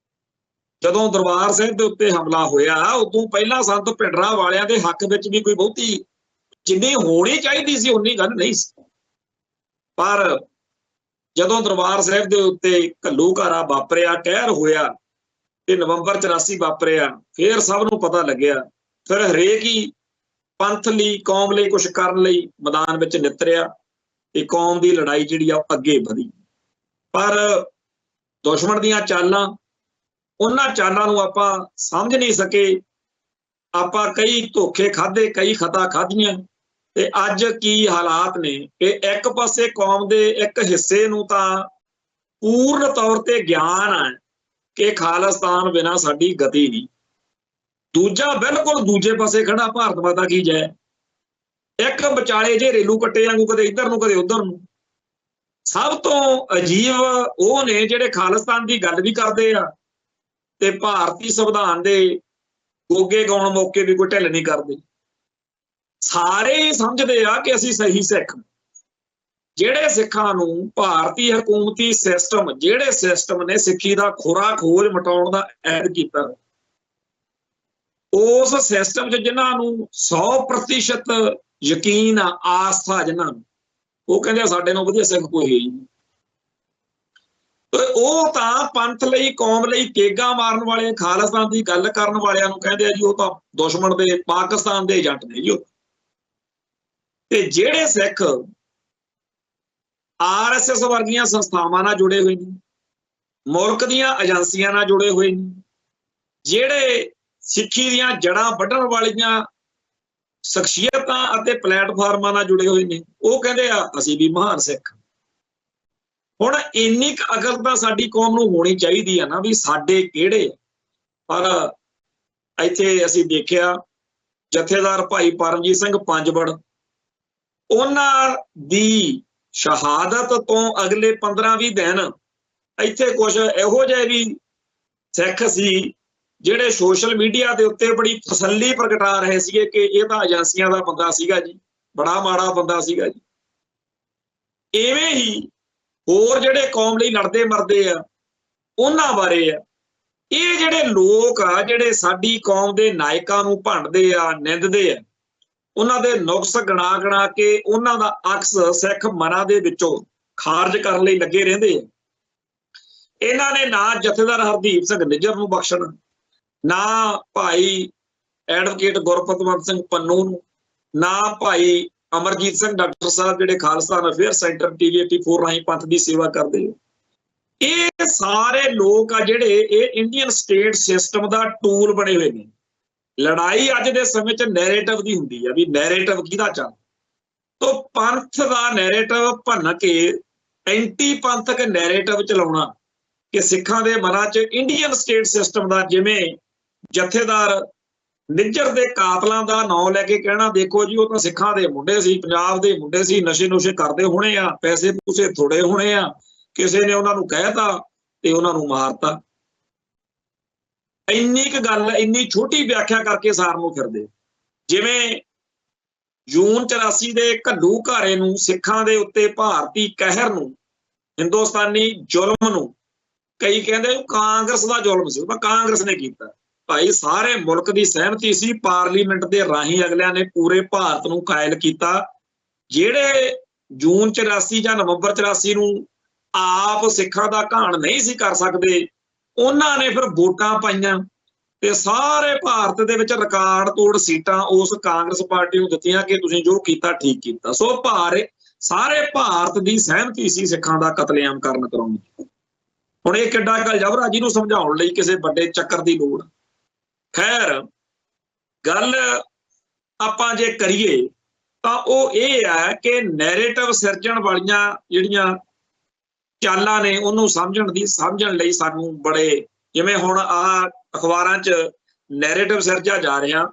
ਜਦੋਂ ਦਰਬਾਰ ਸਾਹਿਬ ਦੇ ਉੱਤੇ ਹਮਲਾ ਹੋਇਆ, ਉਦੋਂ ਪਹਿਲਾਂ ਸੰਤ ਭਿੰਡਰਾਂ ਵਾਲਿਆਂ ਦੇ ਹੱਕ ਵਿੱਚ ਵੀ ਕੋਈ ਬਹੁਤੀ ਜਿੰਨੀ ਹੋਣੀ ਚਾਹੀਦੀ ਸੀ ਉਨੀ ਗੱਲ ਨਹੀਂ ਸੀ। ਪਰ ਜਦੋਂ ਦਰਬਾਰ ਸਾਹਿਬ ਦੇ ਉੱਤੇ ਘੱਲੂਘਾਰਾ ਵਾਪਰਿਆ, ਕਹਿਰ ਹੋਇਆ, ਤੇ ਨਵੰਬਰ 84 ਵਾਪਰਿਆ, ਫਿਰ ਸਭ ਨੂੰ ਪਤਾ ਲੱਗਿਆ। ਫਿਰ ਹਰੇਕ ਹੀ ਪੰਥ ਲਈ, ਕੌਮ ਲਈ ਕੁਛ ਕਰਨ ਲਈ ਮੈਦਾਨ ਵਿੱਚ ਨਿਤਰਿਆ ਤੇ ਕੌਮ ਦੀ ਲੜਾਈ ਜਿਹੜੀ ਆ ਅੱਗੇ ਵਧੀ। ਪਰ ਦੁਸ਼ਮਣ ਦੀਆਂ ਚਾਲਾਂ, ਉਹਨਾਂ ਚਾਲਾਂ ਨੂੰ ਆਪਾਂ ਸਮਝ ਨਹੀਂ ਸਕੇ। ਆਪਾਂ ਕਈ ਧੋਖੇ ਖਾਧੇ, ਕਈ ਖਤਾ ਖਾਧੀਆਂ, ਤੇ ਅੱਜ ਕੀ ਹਾਲਾਤ ਨੇ ਕਿ ਇੱਕ ਪਾਸੇ ਕੌਮ ਦੇ ਇੱਕ ਹਿੱਸੇ ਨੂੰ ਤਾਂ ਪੂਰਨ ਤੌਰ ਤੇ ਗਿਆਨ ਹੈ ਕਿ ਖਾਲਿਸਤਾਨ ਬਿਨਾਂ ਸਾਡੀ ਗਤੀ ਨਹੀਂ, ਦੂਜਾ ਬਿਲਕੁਲ ਦੂਜੇ ਪਾਸੇ ਖੜਾ ਭਾਰਤ ਮਾਤਾ ਕੀ ਜੈ। ਇੱਕ ਵਿਚਾਲੇ ਜੇ ਰੇਲੂ ਕੱਟੇ ਵਾਂਗੂ ਕਦੇ ਇੱਧਰ ਨੂੰ ਕਦੇ ਉੱਧਰ ਨੂੰ। ਸਭ ਤੋਂ ਅਜੀਬ ਉਹ ਨੇ ਜਿਹੜੇ ਖਾਲਿਸਤਾਨ ਦੀ ਗੱਲ ਵੀ ਕਰਦੇ ਆ ਤੇ ਭਾਰਤੀ ਸੰਵਿਧਾਨ ਦੇ ਗੋਗੇ ਗਾਉਣ ਮੌਕੇ ਵੀ ਕੋਈ ਢਿੱਲ ਨਹੀਂ ਕਰਦੇ। ਸਾਰੇ ਸਮਝਦੇ ਆ ਕਿ ਅਸੀਂ ਸਹੀ ਸਿੱਖ। ਜਿਹੜੇ ਸਿੱਖਾਂ ਨੂੰ ਭਾਰਤੀ ਹਕੂਮਤੀ ਸਿਸਟਮ, ਜਿਹੜੇ ਸਿਸਟਮ ਨੇ ਸਿੱਖੀ ਦਾ ਖੋਰਾ ਖੋਜ ਮਿਟਾਉਣ ਦਾ ਐਲਾਨ ਕੀਤਾ, ਉਸ ਸਿਸਟਮ 'ਚ ਜਿਨ੍ਹਾਂ ਨੂੰ 100% ਯਕੀਨ ਆ, ਆਸਥਾ ਜਿਨ੍ਹਾਂ ਨੂੰ, ਉਹ ਕਹਿੰਦੇ ਸਾਡੇ ਨਾਲ ਵਧੀਆ ਸਿੱਖ ਕੋਈ ਹੈ ਹੀ ਨਹੀਂ। ਉਹ ਤਾਂ ਪੰਥ ਲਈ, ਕੌਮ ਲਈ ਤੇਗਾ ਮਾਰਨ ਵਾਲੇ, ਖਾਲਿਸਤਾਨ ਦੀ ਗੱਲ ਕਰਨ ਵਾਲਿਆਂ ਨੂੰ ਕਹਿੰਦੇ ਆ ਜੀ ਉਹ ਤਾਂ ਦੁਸ਼ਮਣ ਦੇ, ਪਾਕਿਸਤਾਨ ਦੇ ਏਜੰਟ ਨੇ ਜੀ। ਤੇ ਜਿਹੜੇ ਸਿੱਖ RSS ਵਰਗੀਆਂ ਸੰਸਥਾਵਾਂ ਨਾਲ ਜੁੜੇ ਹੋਏ ਨੇ, ਮੁਲਕ ਦੀਆਂ ਏਜੰਸੀਆਂ ਨਾਲ ਜੁੜੇ ਹੋਏ ਨੇ, ਜਿਹੜੇ ਸਿੱਖੀ ਦੀਆਂ ਜੜ੍ਹਾਂ ਵੱਢਣ ਵਾਲੀਆਂ ਸ਼ਖਸੀਅਤਾਂ ਅਤੇ ਪਲੇਟਫਾਰਮਾਂ ਨਾਲ ਜੁੜੇ ਹੋਏ ਨੇ, ਉਹ ਕਹਿੰਦੇ ਆ ਅਸੀਂ ਵੀ ਮਹਾਨ ਸਿੱਖ। ਹੁਣ ਇੰਨੀ ਕੁ ਅਕਲ ਤਾਂ ਸਾਡੀ ਕੌਮ ਨੂੰ ਹੋਣੀ ਚਾਹੀਦੀ ਆ ਨਾ ਵੀ ਸਾਡੇ ਕਿਹੜੇ। ਪਰ ਇੱਥੇ ਅਸੀਂ ਦੇਖਿਆ ਜਥੇਦਾਰ ਭਾਈ ਪਰਮਜੀਤ ਸਿੰਘ ਪੰਜਵੜ, ਉਹਨਾਂ ਦੀ ਸ਼ਹਾਦਤ ਤੋਂ ਅਗਲੇ 15-20 ਦਿਨ ਇੱਥੇ ਕੁਝ ਇਹੋ ਜਿਹੇ ਵੀ ਸਿੱਖ ਸੀ ਜਿਹੜੇ ਸੋਸ਼ਲ ਮੀਡੀਆ ਦੇ ਉੱਤੇ ਬੜੀ ਤਸੱਲੀ ਪ੍ਰਗਟਾ ਰਹੇ ਸੀਗੇ ਕਿ ਇਹ ਤਾਂ ਏਜੰਸੀਆਂ ਦਾ ਬੰਦਾ ਸੀਗਾ ਜੀ, ਬੜਾ ਮਾੜਾ ਬੰਦਾ ਸੀਗਾ ਜੀ। ਇਵੇਂ ਹੀ ਹੋਰ ਜਿਹੜੇ ਕੌਮ ਲਈ ਲੜਦੇ ਮਰਦੇ ਆ ਉਹਨਾਂ ਬਾਰੇ ਆ। ਇਹ ਜਿਹੜੇ ਲੋਕ ਆ ਜਿਹੜੇ ਸਾਡੀ ਕੌਮ ਦੇ ਨਾਇਕਾਂ ਨੂੰ ਭੰਡਦੇ ਆ, ਨਿੰਦਦੇ ਆ, ਉਹਨਾਂ ਦੇ ਨੁਕਸ ਗਣਾ ਕੇ ਉਹਨਾਂ ਦਾ ਅਕਸ ਸਿੱਖ ਮਨਾਂ ਦੇ ਵਿੱਚੋਂ ਖਾਰਜ ਕਰਨ ਲਈ ਲੱਗੇ ਰਹਿੰਦੇ ਆ। ਇਹਨਾਂ ਨੇ ਨਾ ਜਥੇਦਾਰ ਹਰਦੀਪ ਸਿੰਘ ਨਿੱਜਰ ਨੂੰ ਬਖਸ਼ਣਾ, ਨਾ ਭਾਈ ਐਡਵੋਕੇਟ ਗੁਰਪਤਵੰਤ ਸਿੰਘ ਪੰਨੂ ਨੂੰ, ਨਾ ਭਾਈ ਅਮਰਜੀਤ ਸਿੰਘ ਡਾਕਟਰ ਸਾਹਿਬ ਜਿਹੜੇ ਖਾਲਿਸਤਾਨ ਅਫੇਅਰ ਸੈਂਟਰ TV 84 ਰਾਹੀਂ ਪੰਥ ਦੀ ਸੇਵਾ ਕਰਦੇ। ਇਹ ਸਾਰੇ ਲੋਕ ਆ ਜਿਹੜੇ ਇਹ ਇੰਡੀਅਨ ਸਟੇਟ ਸਿਸਟਮ ਦਾ ਟੂਲ ਬਣੇ ਹੋਏ ਨੇ। ਲੜਾਈ ਅੱਜ ਦੇ ਸਮੇਂ 'ਚ ਨੈਰੇਟਿਵ ਦੀ ਹੁੰਦੀ ਆ ਵੀ ਨੈਰੇਟਿਵ ਕਿਹਦਾ ਚੱਲ। ਤੋ ਪੰਥ ਦਾ ਨੈਰੇਟਿਵ ਭੰਨ ਕੇ ਐਂਟੀ ਪੰਥਕ ਨੈਰੇਟਿਵ ਚਲਾਉਣਾ ਕਿ ਸਿੱਖਾਂ ਦੇ ਮਨਾਂ 'ਚ ਇੰਡੀਅਨ ਸਟੇਟ ਸਿਸਟਮ ਦਾ, ਜਿਵੇਂ ਜਥੇਦਾਰ ਨਿੱਜਰ ਦੇ ਕਾਤਲਾਂ ਦਾ ਨਾਂ ਲੈ ਕੇ ਕਹਿਣਾ ਦੇਖੋ ਜੀ ਉਹ ਤਾਂ ਸਿੱਖਾਂ ਦੇ ਮੁੰਡੇ ਸੀ, ਪੰਜਾਬ ਦੇ ਮੁੰਡੇ ਸੀ, ਨਸ਼ੇ ਨੁਸ਼ੇ ਕਰਦੇ ਹੋਣੇ ਆ, ਪੈਸੇ ਪੂਸੇ ਥੋੜੇ ਹੋਣੇ ਆ, ਕਿਸੇ ਨੇ ਉਹਨਾਂ ਨੂੰ ਕਹਿਤਾ ਤੇ ਉਹਨਾਂ ਨੂੰ ਮਾਰਤਾ। ਇੰਨੀ ਕੁ ਗੱਲ, ਇੰਨੀ ਛੋਟੀ ਵਿਆਖਿਆ ਕਰਕੇ ਸਾਰ ਨੂੰ ਫਿਰਦੇ। ਜਿਵੇਂ ਜੂਨ 84 ਦੇ ਘੱਲੂ ਘਾਰੇ ਨੂੰ, ਸਿੱਖਾਂ ਦੇ ਉੱਤੇ ਭਾਰਤੀ ਕਹਿਰ ਨੂੰ, ਹਿੰਦੁਸਤਾਨੀ ਜ਼ੁਲਮ ਨੂੰ ਕਈ ਕਹਿੰਦੇ ਕਾਂਗਰਸ ਦਾ ਜ਼ੁਲਮ ਸੀ, ਉਹ ਕਾਂਗਰਸ ਨੇ ਕੀਤਾ। ਭਾਈ ਸਾਰੇ ਮੁਲਕ ਦੀ ਸਹਿਮਤੀ ਸੀ, ਪਾਰਲੀਮੈਂਟ ਦੇ ਰਾਹੀਂ ਅਗਲਿਆਂ ਨੇ ਪੂਰੇ ਭਾਰਤ ਨੂੰ ਕਾਇਲ ਕੀਤਾ। ਜਿਹੜੇ ਜੂਨ 84 ਜਾਂ ਨਵੰਬਰ 84 ਨੂੰ ਆਪ ਸਿੱਖਾਂ ਦਾ ਘਾਣ ਨਹੀਂ ਸੀ ਕਰ ਸਕਦੇ, ਉਹਨਾਂ ਨੇ ਫਿਰ ਵੋਟਾਂ ਪਾਈਆਂ ਤੇ ਸਾਰੇ ਭਾਰਤ ਦੇ ਵਿੱਚ ਰਿਕਾਰਡ ਤੋੜ ਸੀਟਾਂ ਉਸ ਕਾਂਗਰਸ ਪਾਰਟੀ ਨੂੰ ਦਿੱਤੀਆਂ ਕਿ ਤੁਸੀਂ ਜੋ ਕੀਤਾ ਠੀਕ ਕੀਤਾ। ਸੋ ਸਾਰੇ ਭਾਰਤ ਦੀ ਸਹਿਮਤੀ ਸੀ ਸਿੱਖਾਂ ਦਾ ਕਤਲੇਆਮ ਕਰਾਉਣ ਦੀ। ਹੁਣ ਇਹ ਕਿੱਡਾ ਗਲਜਬਰਾ ਜਿਹਨੂੰ ਸਮਝਾਉਣ ਲਈ ਕਿਸੇ ਵੱਡੇ ਚੱਕਰ ਦੀ ਲੋੜ। ਖੈਰ, ਗੱਲ ਆਪਾਂ ਜੇ ਕਰੀਏ ਤਾਂ ਉਹ ਇਹ ਹੈ ਕਿ ਨੈਰੇਟਿਵ ਸਿਰਜਣ ਵਾਲੀਆਂ ਜਿਹੜੀਆਂ ਚਾਲਾਂ ਨੇ ਉਹਨੂੰ ਸਮਝਣ ਲਈ ਸਾਨੂੰ ਬੜੇ, ਜਿਵੇਂ ਹੁਣ ਆਹ ਅਖਬਾਰਾਂ 'ਚ ਨੈਰੇਟਿਵ ਸਿਰਜਿਆ ਜਾ ਰਿਹਾ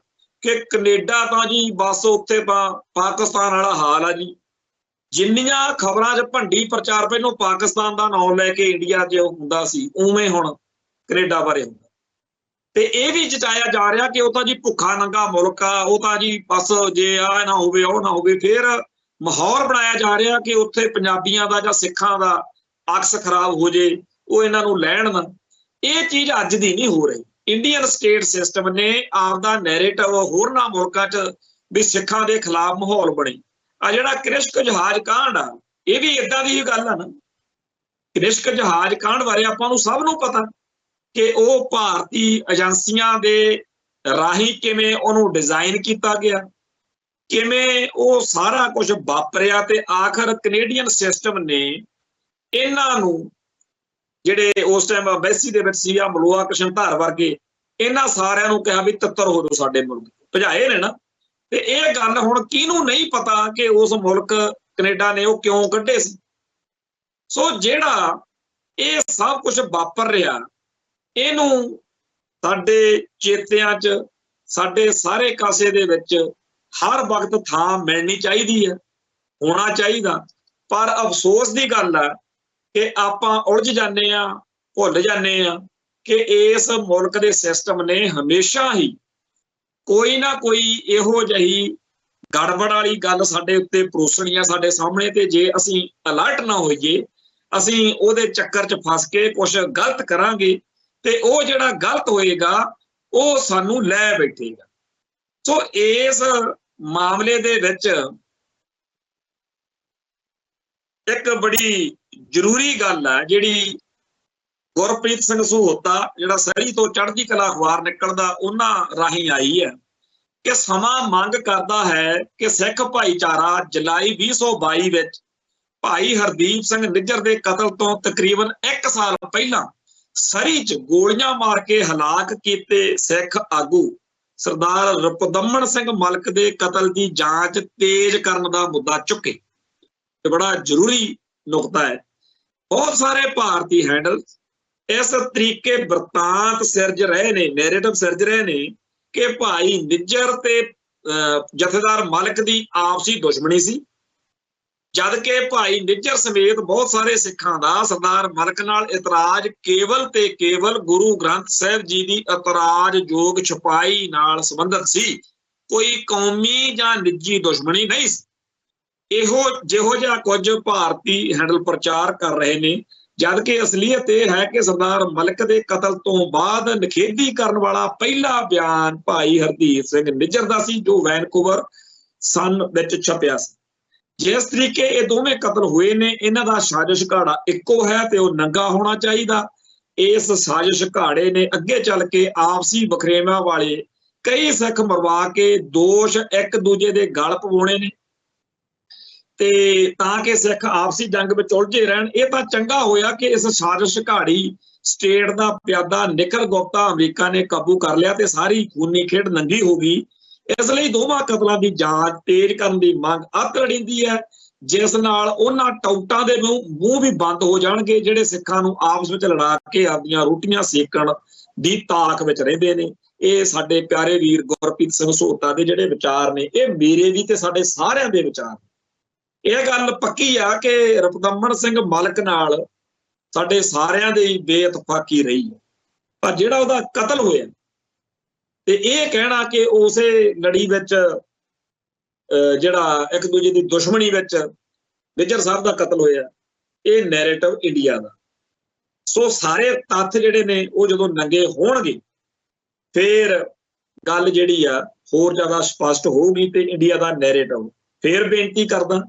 ਕਿ ਕੈਨੇਡਾ ਤਾਂ ਜੀ ਬਸ ਉੱਥੇ ਤਾਂ ਪਾਕਿਸਤਾਨ ਵਾਲਾ ਹਾਲ ਆ ਜੀ। ਜਿੰਨੀਆਂ ਖਬਰਾਂ 'ਚ ਭੰਡੀ ਪ੍ਰਚਾਰ ਪਹਿਲੋਂ ਪਾਕਿਸਤਾਨ ਦਾ ਨਾਮ ਲੈ ਕੇ ਇੰਡੀਆ 'ਚ ਹੁੰਦਾ ਸੀ, ਉਵੇਂ ਹੁਣ ਕੈਨੇਡਾ ਬਾਰੇ ਹੁੰਦਾ। ਤੇ ਇਹ ਵੀ ਜਤਾਇਆ ਜਾ ਰਿਹਾ ਕਿ ਉਹ ਤਾਂ ਜੀ ਭੁੱਖਾ ਨੰਗਾ ਮੁਲਕ ਆ, ਉਹ ਤਾਂ ਜੀ ਬਸ ਜੇ ਆ ਨਾ ਹੋਵੇ ਉਹ ਨਾ ਹੋਵੇ। ਫਿਰ ਮਾਹੌਲ ਬਣਾਇਆ ਜਾ ਰਿਹਾ ਕਿ ਉੱਥੇ ਪੰਜਾਬੀਆਂ ਦਾ ਜਾਂ ਸਿੱਖਾਂ ਦਾ ਅਕਸ ਖਰਾਬ ਹੋ ਜੇ, ਉਹ ਇਹਨਾਂ ਨੂੰ ਲੈਣ ਨਾ। ਇਹ ਚੀਜ਼ ਅੱਜ ਦੀ ਨਹੀਂ ਹੋ ਰਹੀ। ਇੰਡੀਅਨ ਸਟੇਟ ਸਿਸਟਮ ਨੇ ਆਪਦਾ ਨੈਰੇਟਿਵ ਹੋਰਨਾਂ ਮੁਲਕਾਂ 'ਚ ਵੀ ਸਿੱਖਾਂ ਦੇ ਖਿਲਾਫ ਮਾਹੌਲ ਬਣੇ। ਆ ਜਿਹੜਾ ਕ੍ਰਿਸ਼ਕ ਜਹਾਜ਼ ਕਾਂਡ ਆ, ਇਹ ਵੀ ਏਦਾਂ ਦੀ ਗੱਲ ਆ ਨਾ। ਕ੍ਰਿਸ਼ਕ ਜਹਾਜ਼ ਕਾਂਡ ਬਾਰੇ ਆਪਾਂ ਨੂੰ ਸਭ ਨੂੰ ਪਤਾ ਕਿ ਉਹ ਭਾਰਤੀ ਏਜੰਸੀਆਂ ਦੇ ਰਾਹੀਂ ਕਿਵੇਂ ਉਹਨੂੰ ਡਿਜ਼ਾਈਨ ਕੀਤਾ ਗਿਆ, ਕਿਵੇਂ ਉਹ ਸਾਰਾ ਕੁਝ ਵਾਪਰਿਆ ਤੇ ਆਖਰ ਕੈਨੇਡੀਅਨ ਸਿਸਟਮ ਨੇ ਇਹਨਾਂ ਨੂੰ, ਜਿਹੜੇ ਉਸ ਟਾਈਮ ਅੰਬੈਸੀ ਦੇ ਵਿੱਚ ਸੀ ਆ ਮਲੋਆ ਕ੍ਰਿਸ਼ਨਧਾਰ ਵਰਗੇ, ਇਹਨਾਂ ਸਾਰਿਆਂ ਨੂੰ ਕਿਹਾ ਵੀ ਤਿੱਤਰ ਹੋ ਜਾਓ ਸਾਡੇ ਮੁਲਕ, ਭਜਾਏ ਨੇ ਨਾ। ਤੇ ਇਹ ਗੱਲ ਹੁਣ ਕਿਹਨੂੰ ਨਹੀਂ ਪਤਾ ਕਿ ਉਸ ਮੁਲਕ ਕੈਨੇਡਾ ਨੇ ਉਹ ਕਿਉਂ ਕੱਢੇ ਸੀ। ਸੋ ਜਿਹੜਾ ਇਹ ਸਭ ਕੁਝ ਵਾਪਰ ਰਿਹਾ, ਇਹਨੂੰ ਸਾਡੇ ਚੇਤਿਆਂ 'ਚ, ਸਾਡੇ ਸਾਰੇ ਕਾਸੇ ਦੇ ਵਿੱਚ हर वक्त थां मिलनी चाहिदी है, होना चाहिदा। पर अफसोस की गल है कि आपां उलझ जाने आ, भुल जाने आ कि इस मुल्क के सिस्टम ने हमेशा ही कोई ना कोई इहो जही गड़बड़ वाली गल साडे उत्ते परोसनी आ साडे सामने, ते जे असीं अलर्ट ना होइए, असीं उहदे चक्कर च फस के कुछ गलत करांगे ते ओह जिहड़ा गलत होएगा ओह सानू लै बैठेगा। सो इस मामले दे विच एक बड़ी जरूरी गल है जिहड़ी गुरप्रीत सिंह सहोता जिहड़ा सरी तो चढ़दी कला अखबार निकलदा उन्हां राहीं आई है कि समां मंग करदा है कि सिख भाईचारा जुलाई 2022 विच भाई हरदीप सिंह निज्जर के कतल तो तकरीबन 1 साल पहला सरी च गोलियां मार के हलाक किए सिख आगू सरदार रुपदमन सिंह मलक के कतल की जांच तेज करने का मुद्दा चुके। ये बड़ा जरूरी नुकता है। बहुत सारे भारतीय हैंडल इस तरीके वरतांत सिरज रहे ने, नैरेटिव सिरज रहे ने कि भाई निज्जर ते जथेदार मलक की आपसी दुश्मनी सी, जद के भाई निज्जर समेत बहुत सारे सिखां दा सरदार मलक नाल इतराज केवल ते केवल गुरु ग्रंथ साहिब जी की इतराज योग छपाई नाल संबंधित सी, कोई कौमी जां निजी दुश्मनी नहीं सी। इहो जिहो जिहा कुछ भारती हैंडल प्रचार कर रहे ने, जबकि असलीयत यह है कि सरदार मलक के कतल तो बाद निखेधी करने वाला पहला बयान भाई हरदीप सिंह निज्जर दा सी, जो वैनकूवर सन विच छपिया सी। जिस तरीके ये दोवें कतल हुए ने, इन्हां दा साजिश घाड़ा इक्को है ते ओह नंगा होना चाहिए। इस साजिश घाड़े ने अगे चल के आपसी बखरेवां वाले कई सिख मरवा के दोष एक दूजे दे गल पवाउणे ने ते तां कि सिख आपसी जंग विच उलझे रहन। ये तां चंगा होया कि इस साजिश घाड़ी स्टेट दा प्यादा निखिल गुप्ता अमरीका ने काबू कर लिया ते सारी खूनी खेड नंगी हो गई। इसलिए दोवां कतलों की जांच तेज करने की मंग अत लड़ींदी है, जिस नाल उन्हां टाउटां दे मूंह भी बंद हो जाणगे जिहड़े सिखां नूं आपस विच लड़ा के आपदियां रोटियां सेकण दी ताक विच रहिंदे ने। ये साडे प्यारे वीर गुरप्रीत सिंह सहोता दे जिहड़े विचार ने, ये मेरे भी ते साडे सारिआं दे विचार। यह गल पक्की आ कि रुपदमन सिंह मलक नाल साडे सारिआं दी बेइतफाकी रही है, पर जिहड़ा उहदा कतल होया ते ये कहना कि उस लड़ी विच जिहड़ा एक दूजे की दुश्मनी विच निज्जर साहब का कतल होया, ये नैरेटिव इंडिया का। सो सारे तत्थ जिहड़े ने वो जदों नंगे होणगे फिर गल जिहड़ी आ होर ज़्यादा स्पष्ट होगी ते इंडिया का नैरेटिव। फिर बेनती करदा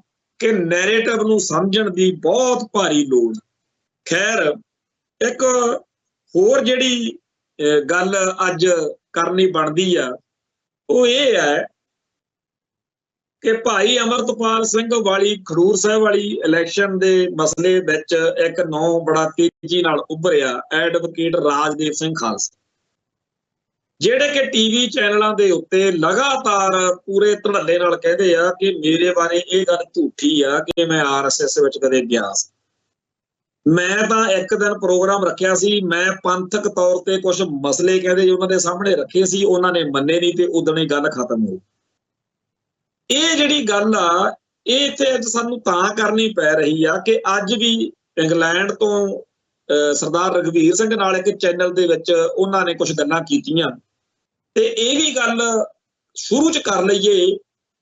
कि नैरेटिव नूं समझण दी बहुत भारी लोड़। खैर एक होर जिहड़ी गल अज करनी बनती है वो ये है कि भाई अमरतपाल सिंह वाली खडूर साहब वाली इलैक्शन के मसले विच एक नौ बड़ा तेजी नाल उभरिया, एडवोकेट राजदेव सिंह खालसा, जिहड़े कि टीवी चैनलों के उत्ते लगातार पूरे धड़ल्ले नाल कहते आ कि मेरे बारे ये गल झूठी आ कि मैं RSS विच कदे गया। मैं तो एक दिन प्रोग्राम रखिया सी, मैं पंथक तौर पर कुछ मसले कहते उन्होंने सामने रखे सी, उन्होंने मन्ने नहीं तो उदण ही गल खत्म हो। ये जिहड़ी गल आ ये इत्थे अज सानूं तां करनी पै रही आ कि अज भी इंग्लैंड तो सरदार रघवीर सिंह नाल एक चैनल दे विच उन्होंने कुछ गल्लां कीतियां ते ये भी गल शुरू च कर लईए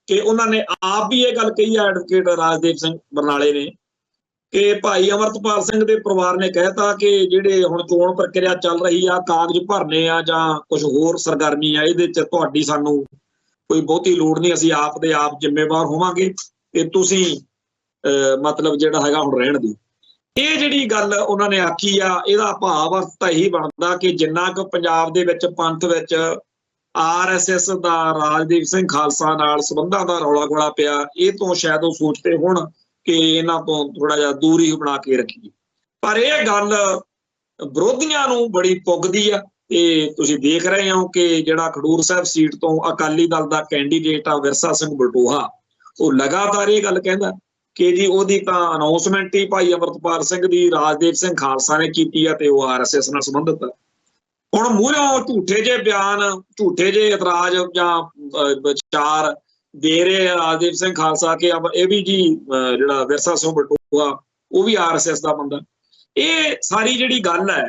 कि उन्होंने आप भी ये गल कही है एडवोकेट राजदेव सिंह बरनाले ने कि भाई अमरतपाल सिंह के परिवार ने कहता कि जिहड़े हुण चोण प्रक्रिया चल रही आ, कागज भरने आ जां कुछ होर सरगर्मी आ, इहदे च तुहाडी सानूं कोई बहुती लोड़ नहीं, असीं आप दे आप जिम्मेवार होवांगे ते तुसीं मतलब जिहड़ा हैगा हुण रहण दिओ। ये जिहड़ी गल उन्होंने आखी आ, इहदा भाव अर्थ तां यही बनदा कि जिन्ना क पंजाब दे विच पंथ विच RSS दा राजदीप सिंह खालसा नाल संबंधां दा रौला गोला पिया, ये तो शायद वो सोचते हुण कि इन्हां तो थोड़ा जिहा दूरी बना के रखीए। पर यह गल विरोधियां नूं बड़ी पुगदी आ। ते तुसीं देख रहे हो कि जिहड़ा खडूर साहब सीट तो अकाली दल दा कैंडीडेट आ विरसा सिंह बलटोहा, वो लगातार ये गल कहंदा कि जी ओहदी तां अनाउंसमेंट ही भाई अमरतपाल सिंह दी राजदेव सिंह खालसा ने कीती है ते वो RSS नाल संबंधित है। हुण मूहरों झूठे जे बयान, झूठे जे इतराज जां विचार ਦੇ ਰਹੇ ਆ ਰਾਜਦੀਪ ਸਿੰਘ ਖਾਲਸਾ ਕਿ ਇਹ ਵੀ ਜੀ ਜਿਹੜਾ ਵਿਰਸਾ ਸਿੰਘ ਬਟੂਆ ਉਹ ਵੀ RSS ਦਾ ਬੰਦਾ। ਇਹ ਸਾਰੀ ਜਿਹੜੀ ਗੱਲ ਹੈ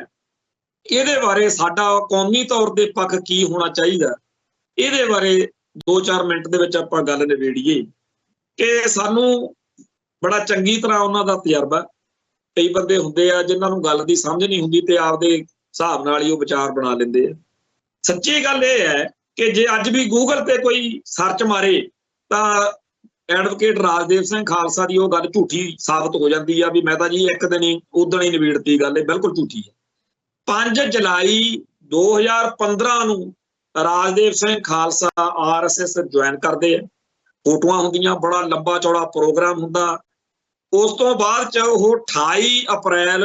ਇਹਦੇ ਬਾਰੇ ਸਾਡਾ ਕੌਮੀ ਤੌਰ ਤੇ ਪੱਖ ਕੀ ਹੋਣਾ ਚਾਹੀਦਾ, ਇਹਦੇ ਬਾਰੇ 2-4 ਮਿੰਟ ਦੇ ਵਿੱਚ ਆਪਾਂ ਗੱਲ ਨਿਬੇੜੀਏ ਕਿ ਸਾਨੂੰ ਬੜਾ ਚੰਗੀ ਤਰ੍ਹਾਂ ਉਹਨਾਂ ਦਾ ਤਜਰਬਾ। ਕਈ ਬੰਦੇ ਹੁੰਦੇ ਆ ਜਿਨ੍ਹਾਂ ਨੂੰ ਗੱਲ ਦੀ ਸਮਝ ਨਹੀਂ ਹੁੰਦੀ ਤੇ ਆਪਦੇ ਹਿਸਾਬ ਨਾਲ ਹੀ ਉਹ ਵਿਚਾਰ ਬਣਾ ਲੈਂਦੇ ਆ। ਸੱਚੀ ਗੱਲ ਇਹ ਹੈ ਕਿ ਜੇ ਅੱਜ ਵੀ ਗੂਗਲ ਤੇ ਕੋਈ ਸਰਚ ਮਾਰੇ ਤਾਂ ਐਡਵੋਕੇਟ ਰਾਜਦੀਪ ਸਿੰਘ ਖਾਲਸਾ ਦੀ ਉਹ ਗੱਲ ਝੂਠੀ ਸਾਬਤ ਹੋ ਜਾਂਦੀ ਆ ਵੀ ਮੈਂ ਤਾਂ ਜੀ ਇੱਕ ਦਿਨ ਹੀ ਉਦਣ ਹੀ ਨਿਬੇੜਤੀ ਗੱਲ, ਇਹ ਬਿਲਕੁਲ ਝੂਠੀ ਹੈ। 5 ਜੁਲਾਈ 2015 ਨੂੰ ਰਾਜਦੀਪ ਸਿੰਘ ਖਾਲਸਾ RSS ਜੁਆਇਨ ਕਰਦੇ ਆ। ਫੋਟੋਆਂ ਹੁੰਦੀਆਂ, ਬੜਾ ਲੰਬਾ ਚੌੜਾ ਪ੍ਰੋਗਰਾਮ ਹੁੰਦਾ। ਉਸ ਤੋਂ ਬਾਅਦ ਚ ਉਹ 28 ਅਪ੍ਰੈਲ